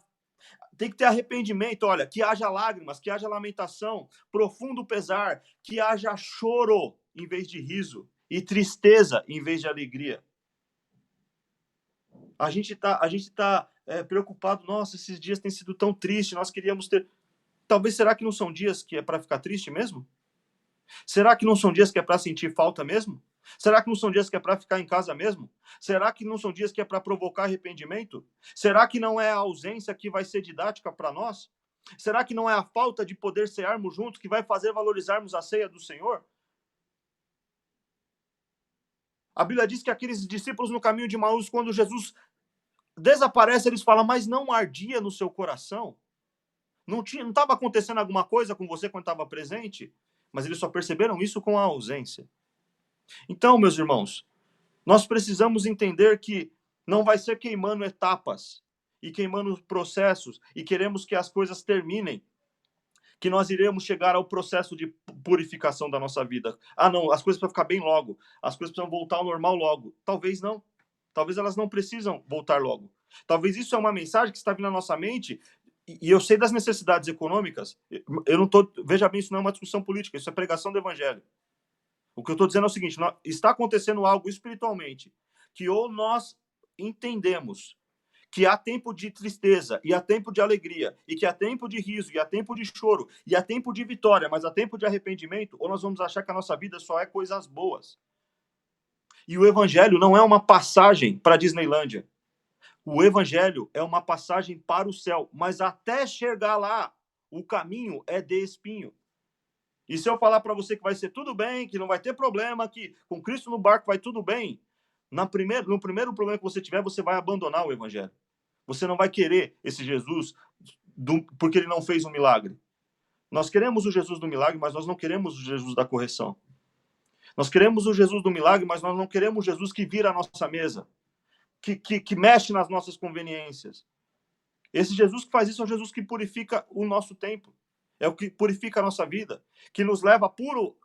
Tem que ter arrependimento, olha, que haja lágrimas, que haja lamentação, profundo pesar, que haja choro em vez de riso e tristeza em vez de alegria. A gente tá preocupado, nossa, esses dias têm sido tão tristes, nós queríamos ter... Talvez, será que não são dias que é para ficar triste mesmo? Será que não são dias que é para sentir falta mesmo? Será que não são dias que é para ficar em casa mesmo? Será que não são dias que é para provocar arrependimento? Será que não é a ausência que vai ser didática para nós? Será que não é a falta de poder cearmos juntos que vai fazer valorizarmos a ceia do Senhor? A Bíblia diz que aqueles discípulos no caminho de Emaús, quando Jesus desaparece, eles falam, mas não ardia no seu coração? Não estava acontecendo alguma coisa com você quando estava presente? Mas eles só perceberam isso com a ausência. Então, meus irmãos, nós precisamos entender que não vai ser queimando etapas e queimando processos e queremos que as coisas terminem, que nós iremos chegar ao processo de purificação da nossa vida. Ah, não, as coisas precisam ficar bem logo, as coisas precisam voltar ao normal logo. Talvez não. Talvez elas não precisam voltar logo. Talvez isso é uma mensagem que está vindo na nossa mente e eu sei das necessidades econômicas. Eu não tô, veja bem, isso não é uma discussão política, isso é pregação do evangelho. O que eu estou dizendo é o seguinte, está acontecendo algo espiritualmente, que ou nós entendemos que há tempo de tristeza, e há tempo de alegria, e que há tempo de riso, e há tempo de choro, e há tempo de vitória, mas há tempo de arrependimento, ou nós vamos achar que a nossa vida só é coisas boas. E o evangelho não é uma passagem para a Disneylândia. O evangelho é uma passagem para o céu, mas até chegar lá, o caminho é de espinho. E se eu falar para você que vai ser tudo bem, que não vai ter problema, que com Cristo no barco vai tudo bem, no primeiro problema que você tiver, você vai abandonar o evangelho. Você não vai querer esse Jesus porque ele não fez um milagre. Nós queremos o Jesus do milagre, mas nós não queremos o Jesus da correção. Nós queremos o Jesus do milagre, mas nós não queremos o Jesus que vira a nossa mesa, que mexe nas nossas conveniências. Esse Jesus que faz isso é o Jesus que purifica o nosso tempo. É o que purifica a nossa vida, que nos leva puro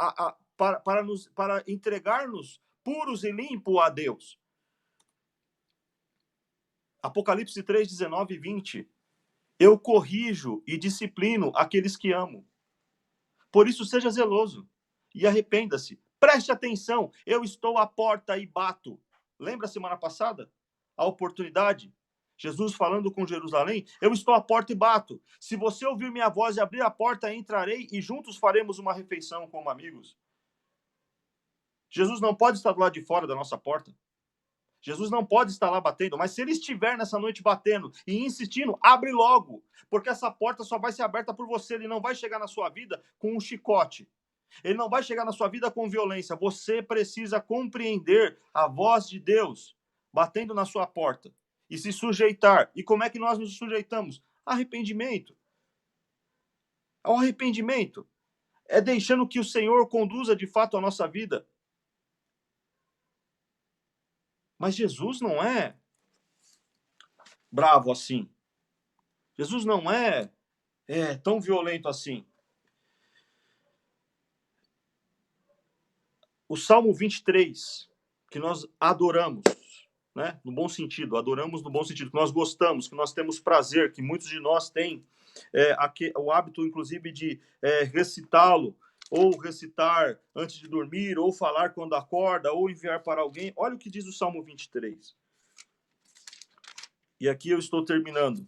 para entregar-nos puros e limpos a Deus. Apocalipse 3, 19 e 20. Eu corrijo e disciplino aqueles que amo. Por isso, seja zeloso e arrependa-se. Preste atenção, eu estou à porta e bato. Lembra a semana passada? A oportunidade? Jesus falando com Jerusalém, eu estou à porta e bato. Se você ouvir minha voz e abrir a porta, entrarei e juntos faremos uma refeição como amigos. Jesus não pode estar do lado de fora da nossa porta. Jesus não pode estar lá batendo, mas se ele estiver nessa noite batendo e insistindo, abre logo, porque essa porta só vai ser aberta por você, ele não vai chegar na sua vida com um chicote. Ele não vai chegar na sua vida com violência. Você precisa compreender a voz de Deus batendo na sua porta e se sujeitar. E como é que nós nos sujeitamos? Arrependimento. Ao arrependimento é deixando que o Senhor conduza de fato a nossa vida. Mas Jesus não é bravo assim. Jesus não é tão violento assim. o Salmo 23, que nós adoramos, né? No bom sentido, adoramos no bom sentido, que nós gostamos, que nós temos prazer, que muitos de nós têm o hábito, inclusive, de recitá-lo, ou recitar antes de dormir, ou falar quando acorda, ou enviar para alguém. Olha o que diz o Salmo 23. E aqui eu estou terminando.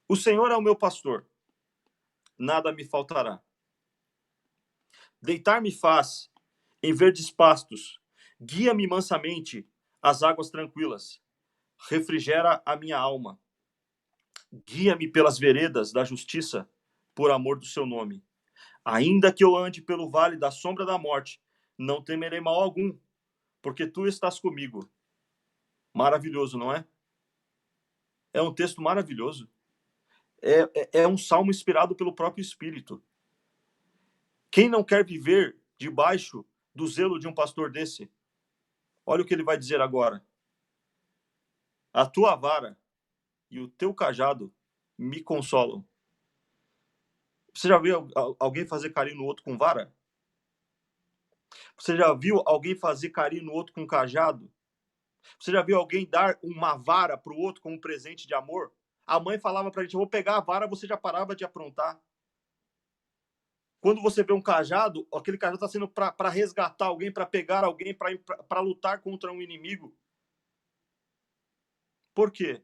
O Senhor é o meu pastor, nada me faltará. Deitar-me faz em verdes pastos, guia-me mansamente às águas tranquilas, refrigera a minha alma. Guia-me pelas veredas da justiça, por amor do seu nome. Ainda que eu ande pelo vale da sombra da morte, não temerei mal algum, porque tu estás comigo. Maravilhoso, não é? É um texto maravilhoso. É um salmo inspirado pelo próprio Espírito. Quem não quer viver debaixo do zelo de um pastor desse? Olha o que ele vai dizer agora. A tua vara e o teu cajado me consolam. Você já viu alguém fazer carinho no outro com vara? Você já viu alguém fazer carinho no outro com cajado? Você já viu alguém dar uma vara para o outro como presente de amor? A mãe falava para a gente, eu vou pegar a vara, você já parava de aprontar. Quando você vê um cajado, aquele cajado está sendo para resgatar alguém, para pegar alguém, para lutar contra um inimigo. Por quê?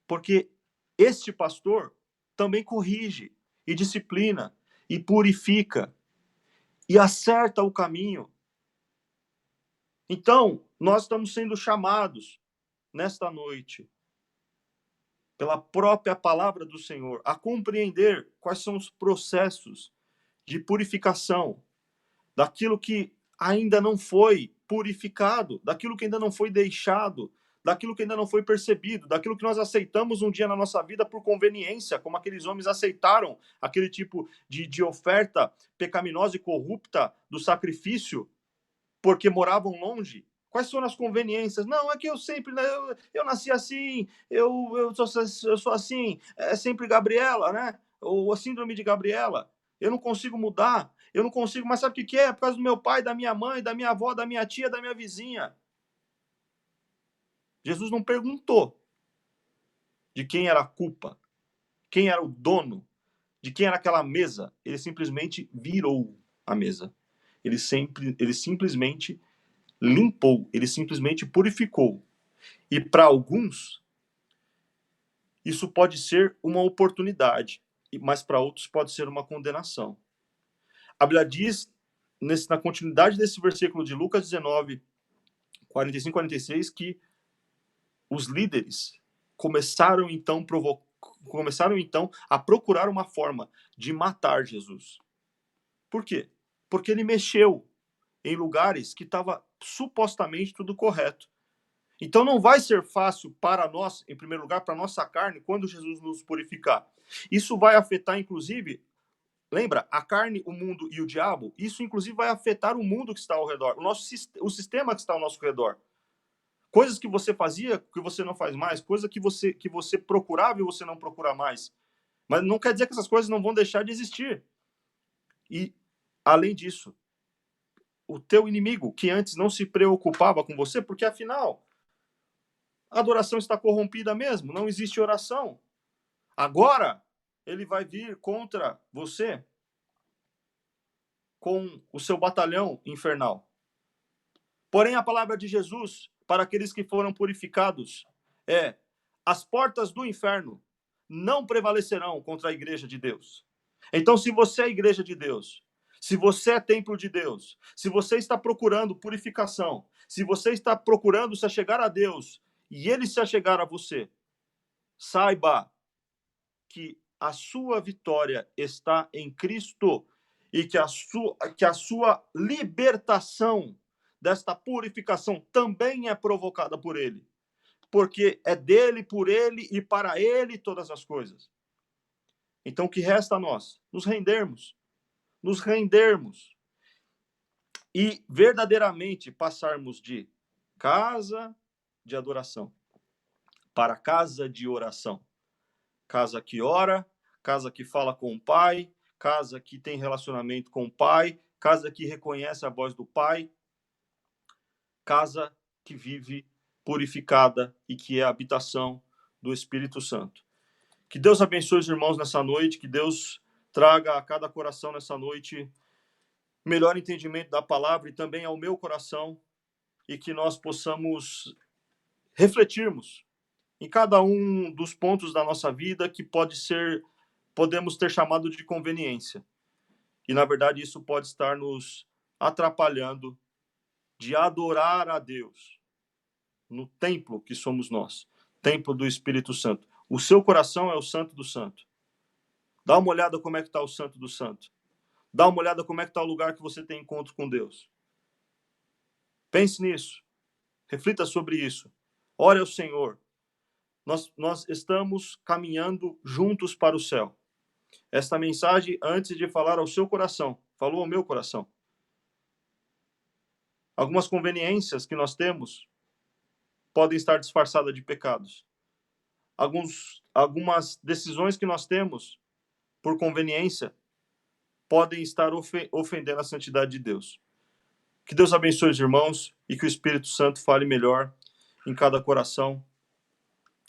Porque este pastor também corrige e disciplina e purifica e acerta o caminho. Então, nós estamos sendo chamados nesta noite, pela própria palavra do Senhor, a compreender quais são os processos de purificação daquilo que ainda não foi purificado, daquilo que ainda não foi deixado, daquilo que ainda não foi percebido, daquilo que nós aceitamos um dia na nossa vida por conveniência, como aqueles homens aceitaram aquele tipo de oferta pecaminosa e corrupta do sacrifício, porque moravam longe. Quais foram as conveniências? Não, é que eu sempre, né, eu nasci assim, eu sou assim, é sempre Gabriela, né? Ou a síndrome de Gabriela. Eu não consigo mudar, eu não consigo, mas sabe o que é? É por causa do meu pai, da minha mãe, da minha avó, da minha tia, da minha vizinha. Jesus não perguntou de quem era a culpa, quem era o dono, de quem era aquela mesa. Ele simplesmente virou a mesa. Ele simplesmente limpou, ele simplesmente purificou. E para alguns, isso pode ser uma oportunidade, mas para outros pode ser uma condenação. A Bíblia diz, na continuidade desse versículo de Lucas 19, 45 e 46, que os líderes começaram então a procurar uma forma de matar Jesus. Por quê? Porque ele mexeu em lugares que estava supostamente tudo correto. Então não vai ser fácil para nós, em primeiro lugar, para a nossa carne, quando Jesus nos purificar. Isso vai afetar, inclusive, lembra, a carne, o mundo e o diabo, isso inclusive vai afetar o mundo que está ao redor, o sistema que está ao nosso redor. Coisas que você fazia, que você não faz mais, coisas que você procurava e você não procura mais. Mas não quer dizer que essas coisas não vão deixar de existir. E, além disso, o teu inimigo, que antes não se preocupava com você, porque afinal, a adoração está corrompida mesmo, não existe oração. Agora, ele vai vir contra você com o seu batalhão infernal. Porém, a palavra de Jesus, para aqueles que foram purificados, é: as portas do inferno não prevalecerão contra a igreja de Deus. Então, se você é a igreja de Deus, se você é templo de Deus, se você está procurando purificação, se você está procurando se achegar a Deus e ele se achegar a você, saiba que a sua vitória está em Cristo e que a sua libertação desta purificação também é provocada por ele. Porque é dele, por ele e para ele todas as coisas. Então o que resta a nós? Nos rendermos e verdadeiramente passarmos de casa de adoração para casa de oração. Casa que ora, casa que fala com o Pai, casa que tem relacionamento com o Pai, casa que reconhece a voz do Pai, casa que vive purificada e que é a habitação do Espírito Santo. Que Deus abençoe os irmãos nessa noite, que Deus traga a cada coração nessa noite melhor entendimento da palavra e também ao meu coração, e que nós possamos refletirmos em cada um dos pontos da nossa vida que podemos ter chamado de conveniência. E, na verdade, isso pode estar nos atrapalhando de adorar a Deus no templo que somos nós, templo do Espírito Santo. O seu coração é o Santo do Santo. Dá uma olhada como é que está o Santo do Santo. Dá uma olhada como é que está o lugar que você tem encontro com Deus. Pense nisso. Reflita sobre isso. Ore ao Senhor. Nós estamos caminhando juntos para o céu. Esta mensagem, antes de falar ao seu coração, falou ao meu coração. Algumas conveniências que nós temos podem estar disfarçadas de pecados. Algumas decisões que nós temos, por conveniência, podem estar ofendendo a santidade de Deus. Que Deus abençoe os irmãos e que o Espírito Santo fale melhor em cada coração.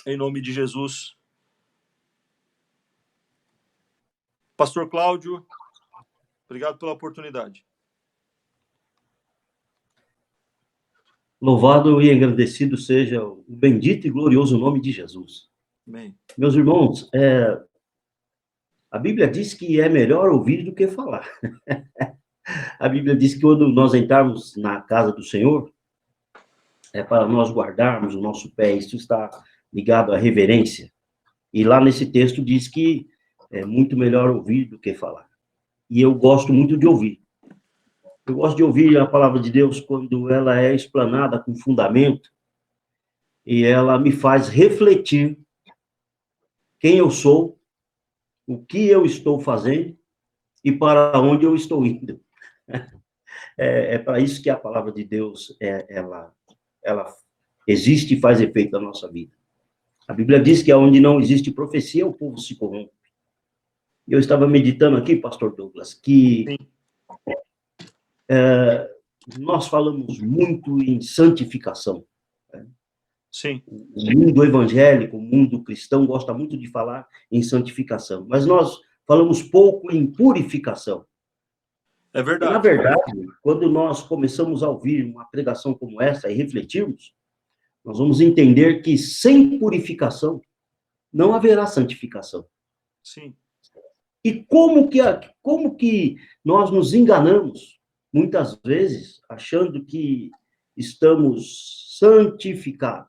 Em nome de Jesus. Pastor Cláudio, obrigado pela oportunidade. Louvado e agradecido seja o bendito e glorioso nome de Jesus. Amém. Meus irmãos, a Bíblia diz que é melhor ouvir do que falar. A Bíblia diz que quando nós entrarmos na casa do Senhor, é para nós guardarmos o nosso pé. Isso está ligado à reverência. E lá nesse texto diz que é muito melhor ouvir do que falar. E eu gosto muito de ouvir. Eu gosto de ouvir a palavra de Deus quando ela é explanada com fundamento e ela me faz refletir quem eu sou, o que eu estou fazendo e para onde eu estou indo. É para isso que a palavra de Deus, ela existe e faz efeito na nossa vida. A Bíblia diz que onde não existe profecia, o povo se corrompe. Eu estava meditando aqui, pastor Douglas, que nós falamos muito em santificação. Sim. O mundo evangélico, o mundo cristão gosta muito de falar em santificação, mas nós falamos pouco em purificação. É verdade. E, na verdade, quando nós começamos a ouvir uma pregação como essa e refletirmos, nós vamos entender que sem purificação não haverá santificação. Sim. E como que nós nos enganamos, muitas vezes, achando que estamos santificados?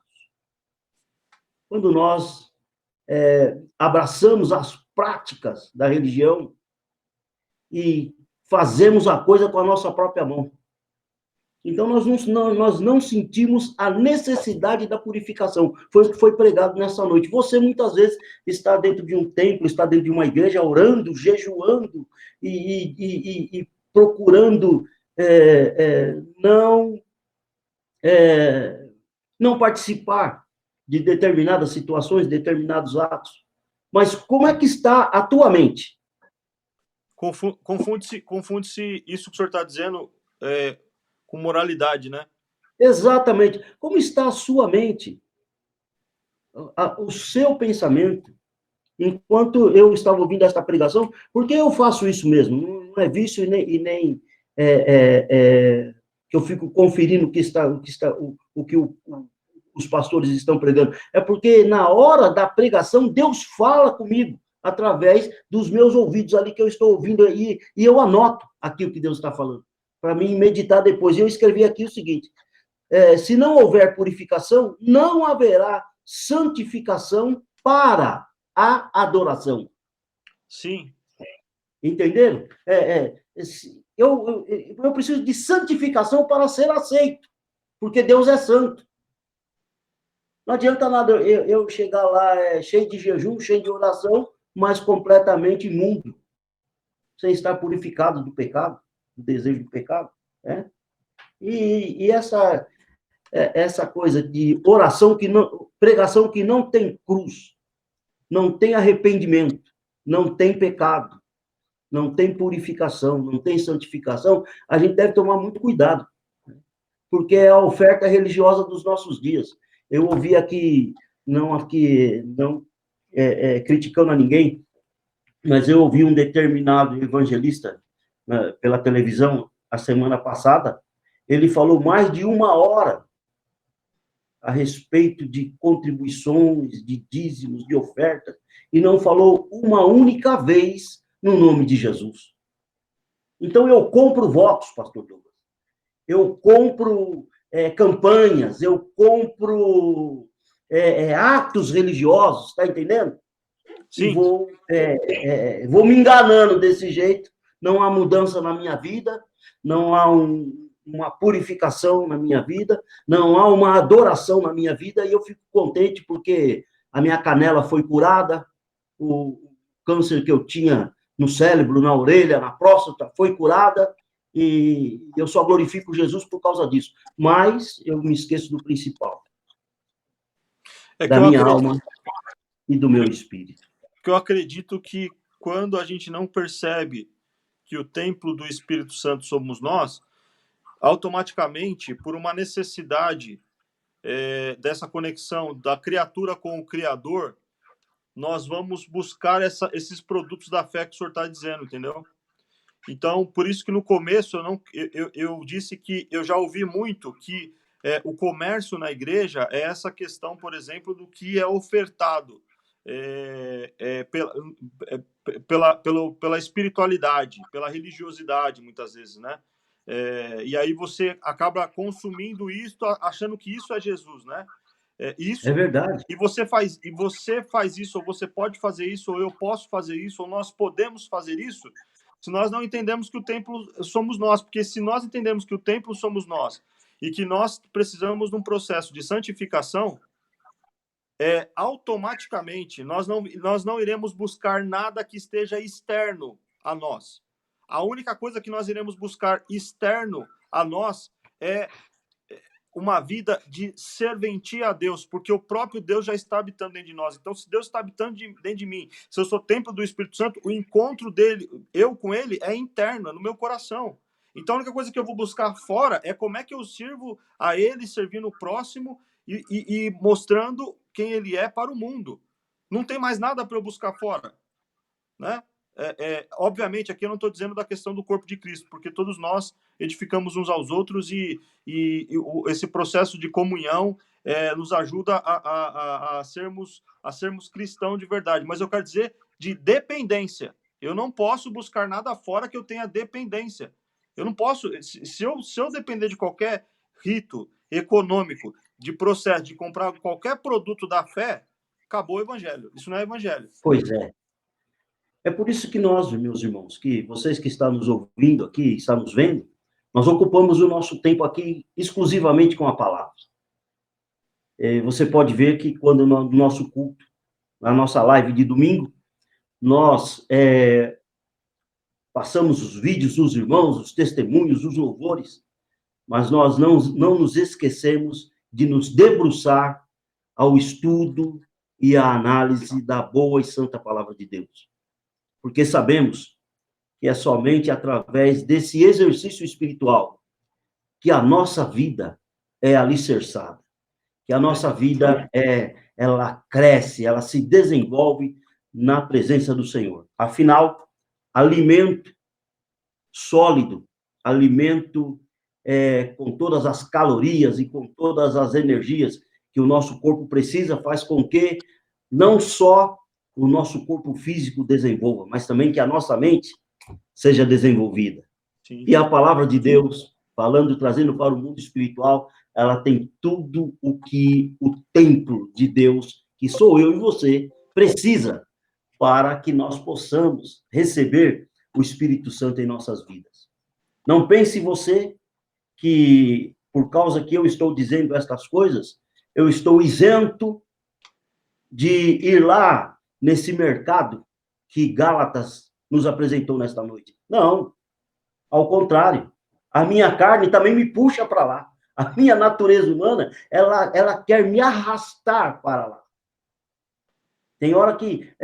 Quando nós abraçamos as práticas da religião e fazemos a coisa com a nossa própria mão. Então, nós não sentimos a necessidade da purificação. Foi o que foi pregado nessa noite. Você, muitas vezes, está dentro de um templo, está dentro de uma igreja, orando, jejuando e procurando não participar de determinadas situações, determinados atos. Mas como é que está a tua mente? Confunde-se isso que o senhor está dizendo com moralidade, né? Exatamente. Como está a sua mente? O seu pensamento? Enquanto eu estava ouvindo esta pregação, porque eu faço isso mesmo, não é vício e nem que eu fico conferindo o que os pastores estão pregando. É porque na hora da pregação, Deus fala comigo através dos meus ouvidos ali que eu estou ouvindo aí, e eu anoto aqui o que Deus está falando, para mim meditar depois. E eu escrevi aqui o seguinte: se não houver purificação, não haverá santificação para a adoração. Sim. Entenderam? Eu preciso de santificação para ser aceito, porque Deus é santo. Não adianta nada eu chegar lá cheio de jejum, cheio de oração, mas completamente imundo, sem estar purificado do pecado, do desejo do pecado. Né? E essa coisa de oração pregação que não tem cruz, não tem arrependimento, não tem pecado, não tem purificação, não tem santificação, a gente deve tomar muito cuidado, porque é a oferta religiosa dos nossos dias. Eu ouvi aqui, não criticando a ninguém, mas eu ouvi um determinado evangelista pela televisão a semana passada, ele falou mais de 1 hora a respeito de contribuições, de dízimos, de ofertas, e não falou uma única vez no nome de Jesus. Então, eu compro votos, pastor Douglas. Eu compro campanhas, eu compro atos religiosos, está entendendo? Sim. E vou me enganando desse jeito. Não há mudança na minha vida, não há uma purificação na minha vida, não há uma adoração na minha vida, e eu fico contente porque a minha canela foi curada, o câncer que eu tinha no cérebro, na orelha, na próstata, foi curada, e eu só glorifico Jesus por causa disso. Mas eu me esqueço do principal, da minha alma e do meu espírito. Que eu acredito que quando a gente não percebe que o templo do Espírito Santo somos nós, automaticamente, por uma necessidade dessa conexão da criatura com o Criador, nós vamos buscar esses produtos da fé que o senhor está dizendo, entendeu? Então, por isso que no começo eu disse que eu já ouvi muito que o comércio na igreja é essa questão, por exemplo, do que é ofertado pela espiritualidade, pela religiosidade, muitas vezes, né? E aí você acaba consumindo isso, achando que isso é Jesus, né? É verdade. E você faz isso, ou você pode fazer isso, ou eu posso fazer isso, ou nós podemos fazer isso, se nós não entendemos que o templo somos nós. Porque se nós entendemos que o templo somos nós e que nós precisamos de um processo de santificação, automaticamente nós não iremos buscar nada que esteja externo a nós. A única coisa que nós iremos buscar externo a nós é uma vida de serventia a Deus, porque o próprio Deus já está habitando dentro de nós. Então, se Deus está habitando dentro de mim, se eu sou templo do Espírito Santo, o encontro dele, eu com ele, é interno, é no meu coração. Então, a única coisa que eu vou buscar fora é como é que eu sirvo a ele, servindo o próximo e mostrando quem ele é para o mundo. Não tem mais nada para eu buscar fora, né? Obviamente, aqui eu não estou dizendo da questão do corpo de Cristo, porque todos nós edificamos uns aos outros e esse processo de comunhão nos ajuda a sermos cristãos de verdade. Mas eu quero dizer de dependência. Eu não posso buscar nada fora que eu tenha dependência. Eu não posso, se eu depender de qualquer rito econômico, de processo, de comprar qualquer produto da fé, acabou o evangelho. Isso não é evangelho. Pois é. É por isso que nós, meus irmãos, que vocês que estão nos ouvindo aqui, estão nos vendo, nós ocupamos o nosso tempo aqui exclusivamente com a palavra. Você pode ver que quando no nosso culto, na nossa live de domingo, nós passamos os vídeos dos irmãos, os testemunhos, os louvores, mas nós não nos esquecemos de nos debruçar ao estudo e à análise da boa e santa palavra de Deus. Porque sabemos que é somente através desse exercício espiritual que a nossa vida é alicerçada, que a nossa vida ela cresce, ela se desenvolve na presença do Senhor. Afinal, alimento sólido, alimento com todas as calorias e com todas as energias que o nosso corpo precisa, faz com que não só o nosso corpo físico desenvolva, mas também que a nossa mente seja desenvolvida. Sim. E a palavra de Deus, falando, trazendo para o mundo espiritual, ela tem tudo o que o templo de Deus, que sou eu e você, precisa para que nós possamos receber o Espírito Santo em nossas vidas. Não pense você que, por causa que eu estou dizendo estas coisas, eu estou isento de ir lá nesse mercado que Gálatas nos apresentou nesta noite. Não, ao contrário. A minha carne também me puxa para lá. A minha natureza humana, ela quer me arrastar para lá. Tem hora que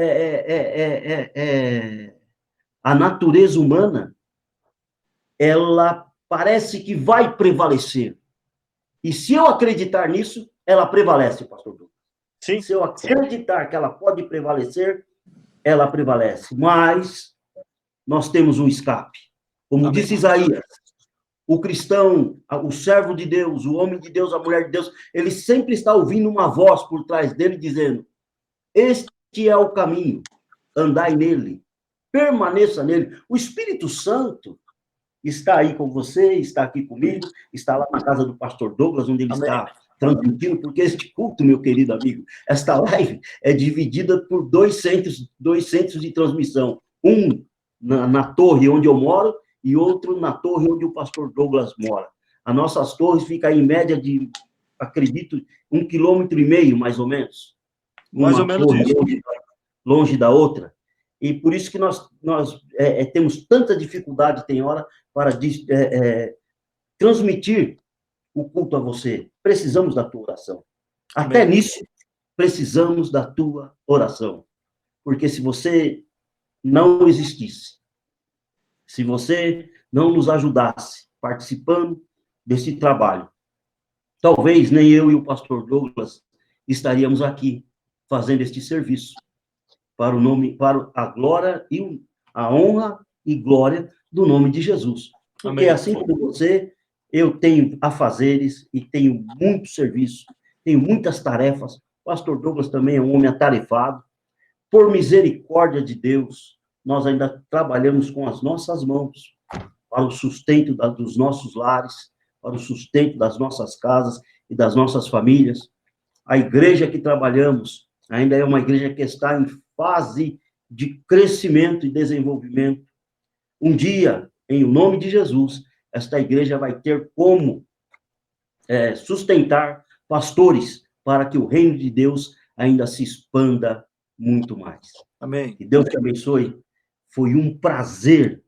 a natureza humana, ela parece que vai prevalecer. E se eu acreditar nisso, ela prevalece, pastor Douglas. Sim. Se eu acreditar que ela pode prevalecer, ela prevalece. Mas nós temos um escape. Como Amém. disse Isaías, o cristão, o servo de Deus, o homem de Deus, a mulher de Deus, ele sempre está ouvindo uma voz por trás dele dizendo: este é o caminho, andai nele, permaneça nele. O Espírito Santo está aí com você, está aqui comigo, está lá na casa do pastor Douglas, onde ele Amém. está transmitindo, porque este culto, meu querido amigo, esta live é dividida por dois centros de transmissão. Um na torre onde eu moro e outro na torre onde o pastor Douglas mora. As nossas torres ficam em média de, acredito, 1,5 km, mais ou menos. Mais ou Uma menos torre isso. longe da outra. E por isso que nós temos tanta dificuldade, tem hora, para transmitir o culto a você. Precisamos da tua oração. Até Amém. nisso, precisamos da tua oração. Porque se você não existisse, se você não nos ajudasse participando desse trabalho, talvez nem eu e o pastor Douglas estaríamos aqui fazendo este serviço para o nome, para a glória e a honra e glória do nome de Jesus. Porque Amém. assim como você, eu tenho afazeres e tenho muito serviço, tenho muitas tarefas. O pastor Douglas também é um homem atarefado. Por misericórdia de Deus, nós ainda trabalhamos com as nossas mãos para o sustento dos nossos lares, para o sustento das nossas casas e das nossas famílias. A igreja que trabalhamos ainda é uma igreja que está em fase de crescimento e desenvolvimento. Um dia, em nome de Jesus, esta igreja vai ter como sustentar pastores para que o reino de Deus ainda se expanda muito mais. Amém. Que Deus te abençoe. Foi um prazer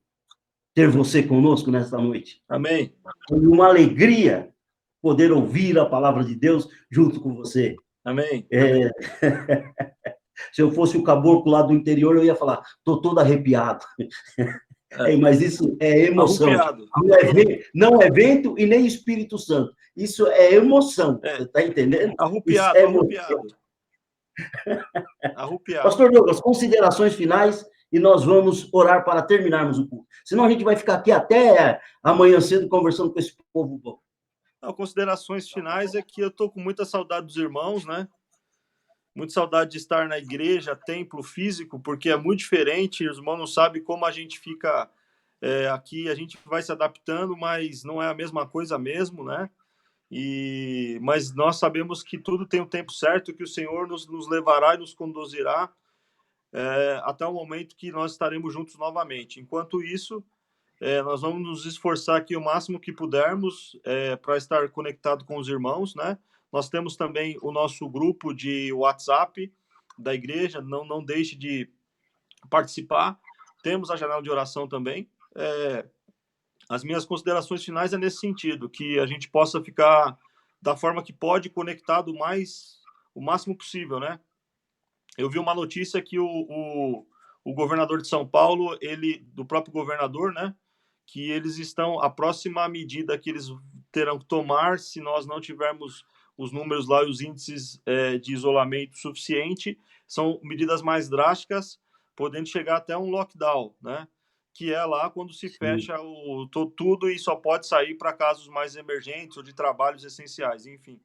ter você conosco nesta noite. Amém. Foi uma alegria poder ouvir a palavra de Deus junto com você. Amém. Se eu fosse o caboclo lá do interior, eu ia falar, estou todo arrepiado. Mas isso é emoção. Arrupiado. Não é vento e nem Espírito Santo. Isso é emoção. Você está entendendo? Isso é Arrupiado, emoção. arrupiado. Arrupiado. Pastor Douglas, considerações finais e nós vamos orar para terminarmos o culto. Senão a gente vai ficar aqui até amanhã cedo conversando com esse povo bom. Considerações finais é que eu estou com muita saudade dos irmãos, né? Muita saudade de estar na igreja, templo físico, porque é muito diferente. Os irmãos não sabem como a gente fica aqui, a gente vai se adaptando, mas não é a mesma coisa mesmo, né? Mas nós sabemos que tudo tem o tempo certo, que o Senhor nos levará e nos conduzirá até o momento que nós estaremos juntos novamente. Enquanto isso, nós vamos nos esforçar aqui o máximo que pudermos para estar conectado com os irmãos, né? Nós temos também o nosso grupo de WhatsApp da igreja, não deixe de participar. Temos a janela de oração também. As minhas considerações finais é nesse sentido, que a gente possa ficar da forma que pode, conectado o máximo possível, né? Eu vi uma notícia que o governador de São Paulo, do próprio governador, né? Que eles estão, a próxima medida que eles terão que tomar, se nós não tivermos os números lá e os índices de isolamento suficiente, são medidas mais drásticas, podendo chegar até um lockdown, né? Que é lá quando se fecha tudo e só pode sair para casos mais emergentes ou de trabalhos essenciais, enfim.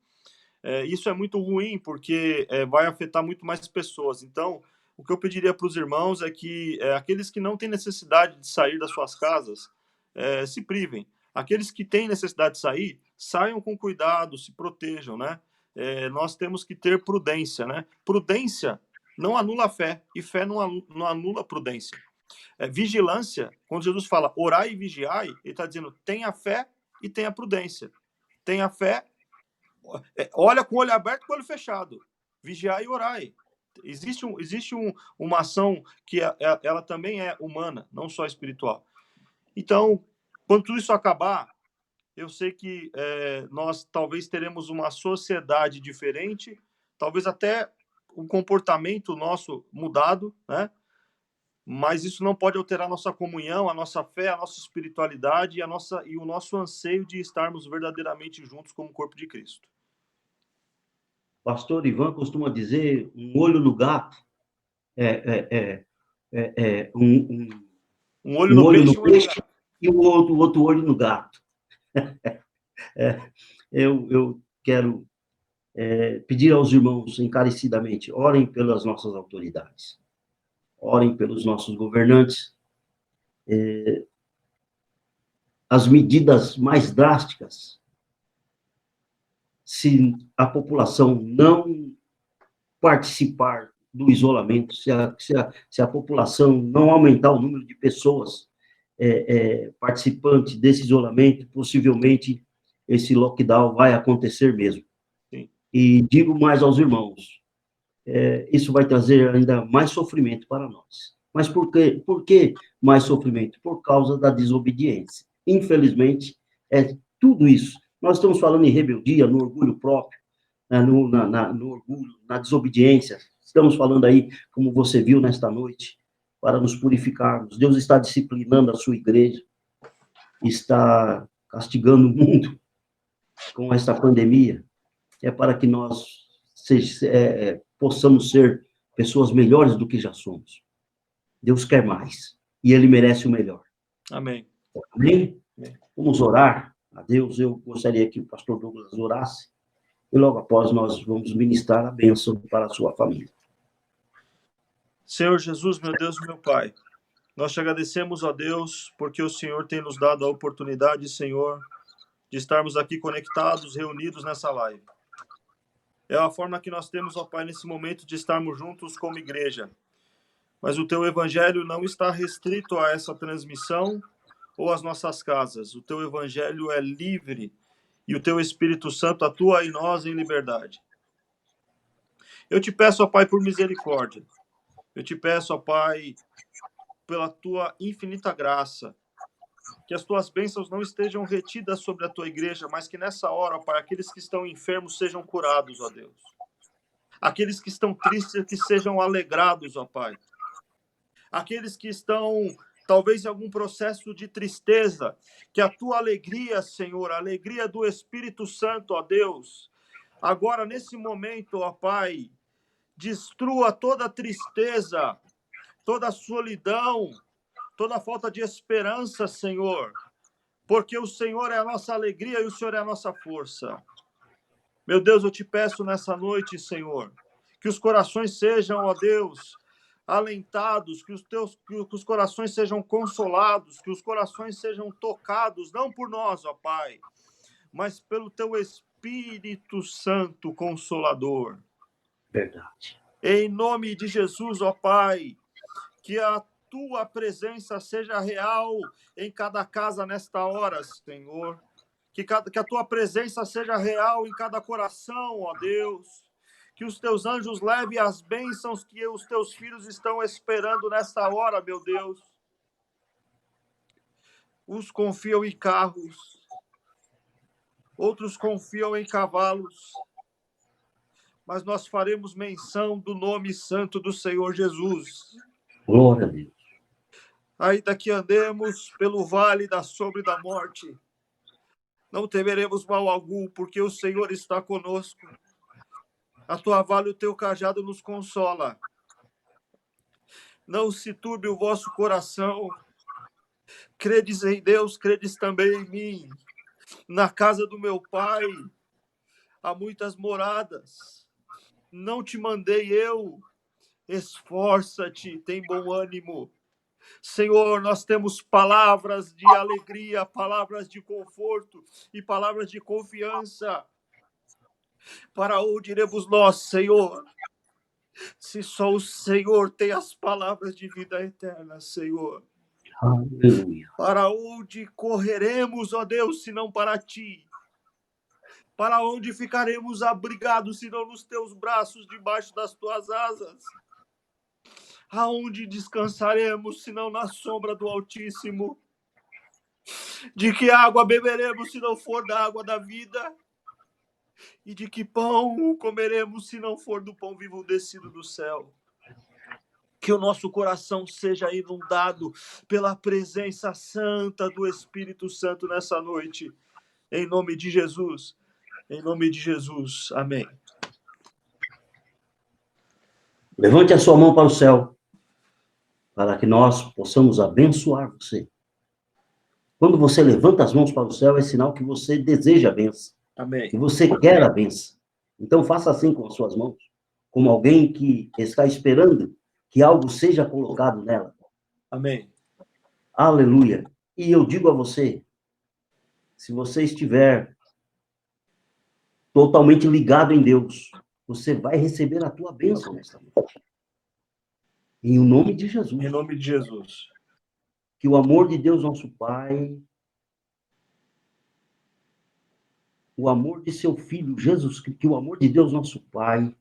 Isso é muito ruim, porque vai afetar muito mais pessoas. Então, o que eu pediria para os irmãos é que aqueles que não têm necessidade de sair das suas casas, se privem. Aqueles que têm necessidade de sair, saiam com cuidado, se protejam, né? Nós temos que ter prudência, né? Prudência não anula a fé, e fé não anula a prudência. Vigilância, quando Jesus fala orai e vigiai, ele está dizendo tenha fé e tenha prudência. Tenha fé, olha com o olho aberto e com o olho fechado. Vigiai e orai. Existe uma ação que ela também é humana, não só espiritual. Então, quando tudo isso acabar, eu sei que nós talvez teremos uma sociedade diferente, talvez até um comportamento nosso mudado, né? Mas isso não pode alterar a nossa comunhão, a nossa fé, a nossa espiritualidade e o nosso anseio de estarmos verdadeiramente juntos como corpo de Cristo. Pastor Ivan costuma dizer, um olho no gato Um olho um no olho no peixe e um olho no peixe gato. e o outro olho no gato. Eu quero pedir aos irmãos encarecidamente, orem pelas nossas autoridades, orem pelos nossos governantes. As medidas mais drásticas, se a população não participar do isolamento, se a população não aumentar o número de pessoas participantes desse isolamento, possivelmente esse lockdown vai acontecer mesmo. Sim. E digo mais aos irmãos, isso vai trazer ainda mais sofrimento para nós. Mas por que mais sofrimento? Por causa da desobediência. Infelizmente, é tudo isso. Nós estamos falando em rebeldia, no orgulho próprio, no orgulho, na desobediência. Estamos falando aí, como você viu nesta noite, para nos purificarmos. Deus está disciplinando a sua igreja, está castigando o mundo com esta pandemia. É para que nós possamos ser pessoas melhores do que já somos. Deus quer mais, e Ele merece o melhor. Amém. Amém? Amém. Vamos orar a Deus. Eu gostaria que o pastor Douglas orasse, e logo após nós vamos ministrar a bênção para a sua família. Senhor Jesus, meu Deus, meu Pai, nós te agradecemos, ó Deus, porque o Senhor tem nos dado a oportunidade, Senhor, de estarmos aqui conectados, reunidos nessa live. É a forma que nós temos, ó Pai, nesse momento de estarmos juntos como igreja. Mas o teu evangelho não está restrito a essa transmissão ou às nossas casas. O teu evangelho é livre e o teu Espírito Santo atua em nós em liberdade. Eu te peço, ó Pai, por misericórdia. Eu te peço, ó Pai, pela tua infinita graça, que as tuas bênçãos não estejam retidas sobre a tua igreja, mas que nessa hora, ó Pai, aqueles que estão enfermos sejam curados, ó Deus. Aqueles que estão tristes, que sejam alegrados, ó Pai. Aqueles que estão, talvez, em algum processo de tristeza, que a tua alegria, Senhor, a alegria do Espírito Santo, ó Deus, agora, nesse momento, ó Pai, destrua toda tristeza, toda solidão, toda falta de esperança, Senhor, porque o Senhor é a nossa alegria e o Senhor é a nossa força. Meu Deus, eu te peço nessa noite, Senhor, que os corações sejam, ó Deus, alentados, que os corações sejam consolados, que os corações sejam tocados, não por nós, ó Pai, mas pelo teu Espírito Santo Consolador. Verdade. Em nome de Jesus, ó Pai, que a tua presença seja real em cada casa nesta hora, Senhor. Que a tua presença seja real em cada coração, ó Deus. Que os teus anjos levem as bênçãos que os teus filhos estão esperando nesta hora, meu Deus. Uns confiam em carros, outros confiam em cavalos, mas nós faremos menção do nome santo do Senhor Jesus. Glória a Deus. Ainda que andemos pelo vale da sombra e da morte, não temeremos mal algum, porque o Senhor está conosco. A tua vara e o teu cajado nos consola. Não se turbe o vosso coração. Credes em Deus, credes também em mim. Na casa do meu Pai há muitas moradas. Não te mandei eu. Esforça-te, tem bom ânimo. Senhor, nós temos palavras de alegria, palavras de conforto e palavras de confiança. Para onde iremos nós, Senhor? Se só o Senhor tem as palavras de vida eterna, Senhor. Aleluia. Para onde correremos, ó Deus, se não para ti? Para onde ficaremos abrigados, se não nos teus braços, debaixo das tuas asas? Aonde descansaremos, se não na sombra do Altíssimo? De que água beberemos, se não for da água da vida? E de que pão comeremos se não for do pão vivo descido do céu? Que o nosso coração seja inundado pela presença santa do Espírito Santo nessa noite. Em nome de Jesus. Em nome de Jesus. Amém. Levante a sua mão para o céu, para que nós possamos abençoar você. Quando você levanta as mãos para o céu, é sinal que você deseja a bênção, Amém. que você quer a bênção. Então, faça assim com as suas mãos, como alguém que está esperando que algo seja colocado nela. Amém. Aleluia. E eu digo a você, se você estiver totalmente ligado em Deus, você vai receber a tua bênção nesta noite. Em nome de Jesus. Em nome de Jesus. Que o amor de Deus, nosso Pai, o amor de seu Filho, Jesus Cristo, que o amor de Deus, nosso Pai,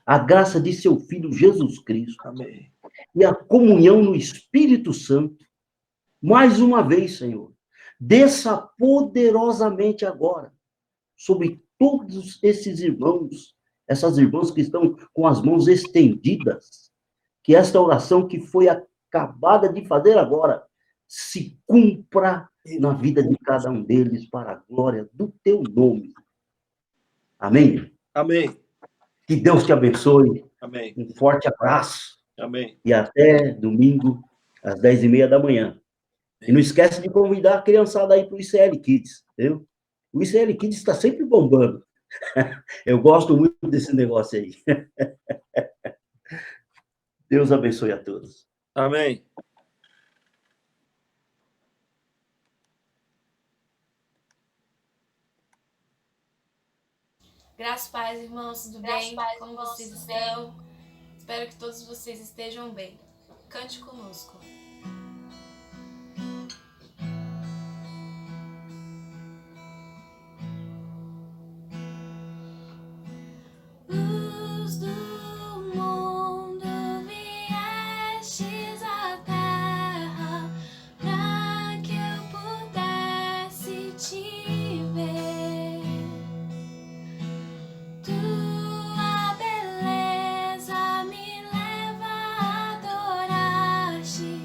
a graça de seu Filho, Jesus Cristo, Amém. e a comunhão no Espírito Santo, mais uma vez, Senhor, desça poderosamente agora sobre todos esses irmãos, essas irmãs que estão com as mãos estendidas, que esta oração que foi acabada de fazer agora se cumpra na vida de cada um deles para a glória do teu nome. Amém? Amém. Que Deus te abençoe. Amém. Um forte abraço. Amém. E até domingo, às 10h30 da manhã. E não esquece de convidar a criançada aí para o ICL Kids, viu? O ICL Kids está sempre bombando. Eu gosto muito desse negócio aí. Deus abençoe a todos. Amém. Graças, paz, irmãos, tudo bem? Como vocês estão? Espero que todos vocês estejam bem. Cante conosco. Luz do mundo, viestes à terra, pra que eu pudesse te ver. Tua beleza me leva a adorar-te.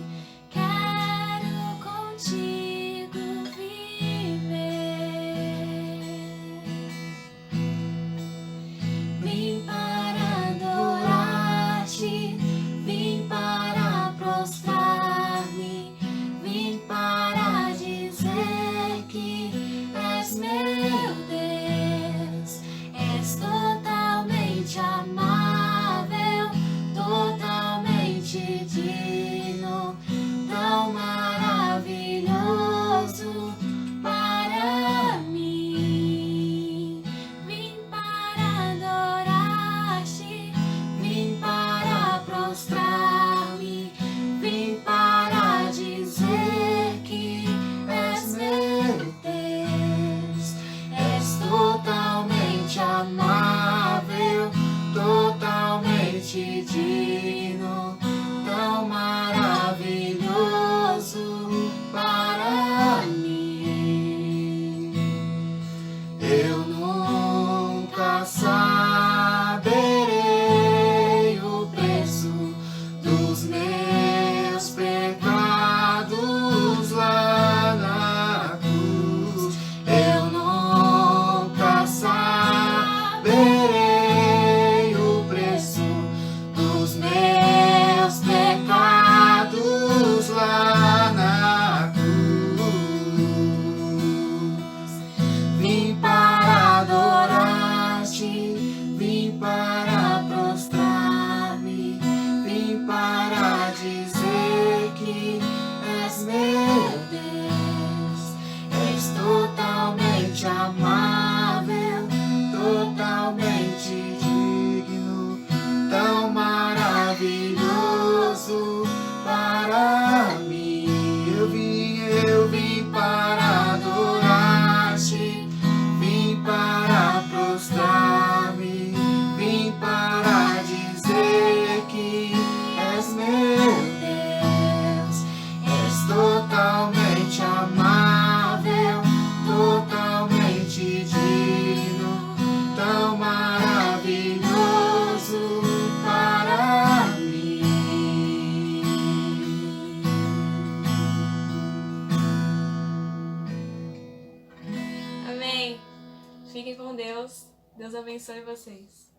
Fiquem com Deus. Deus abençoe vocês.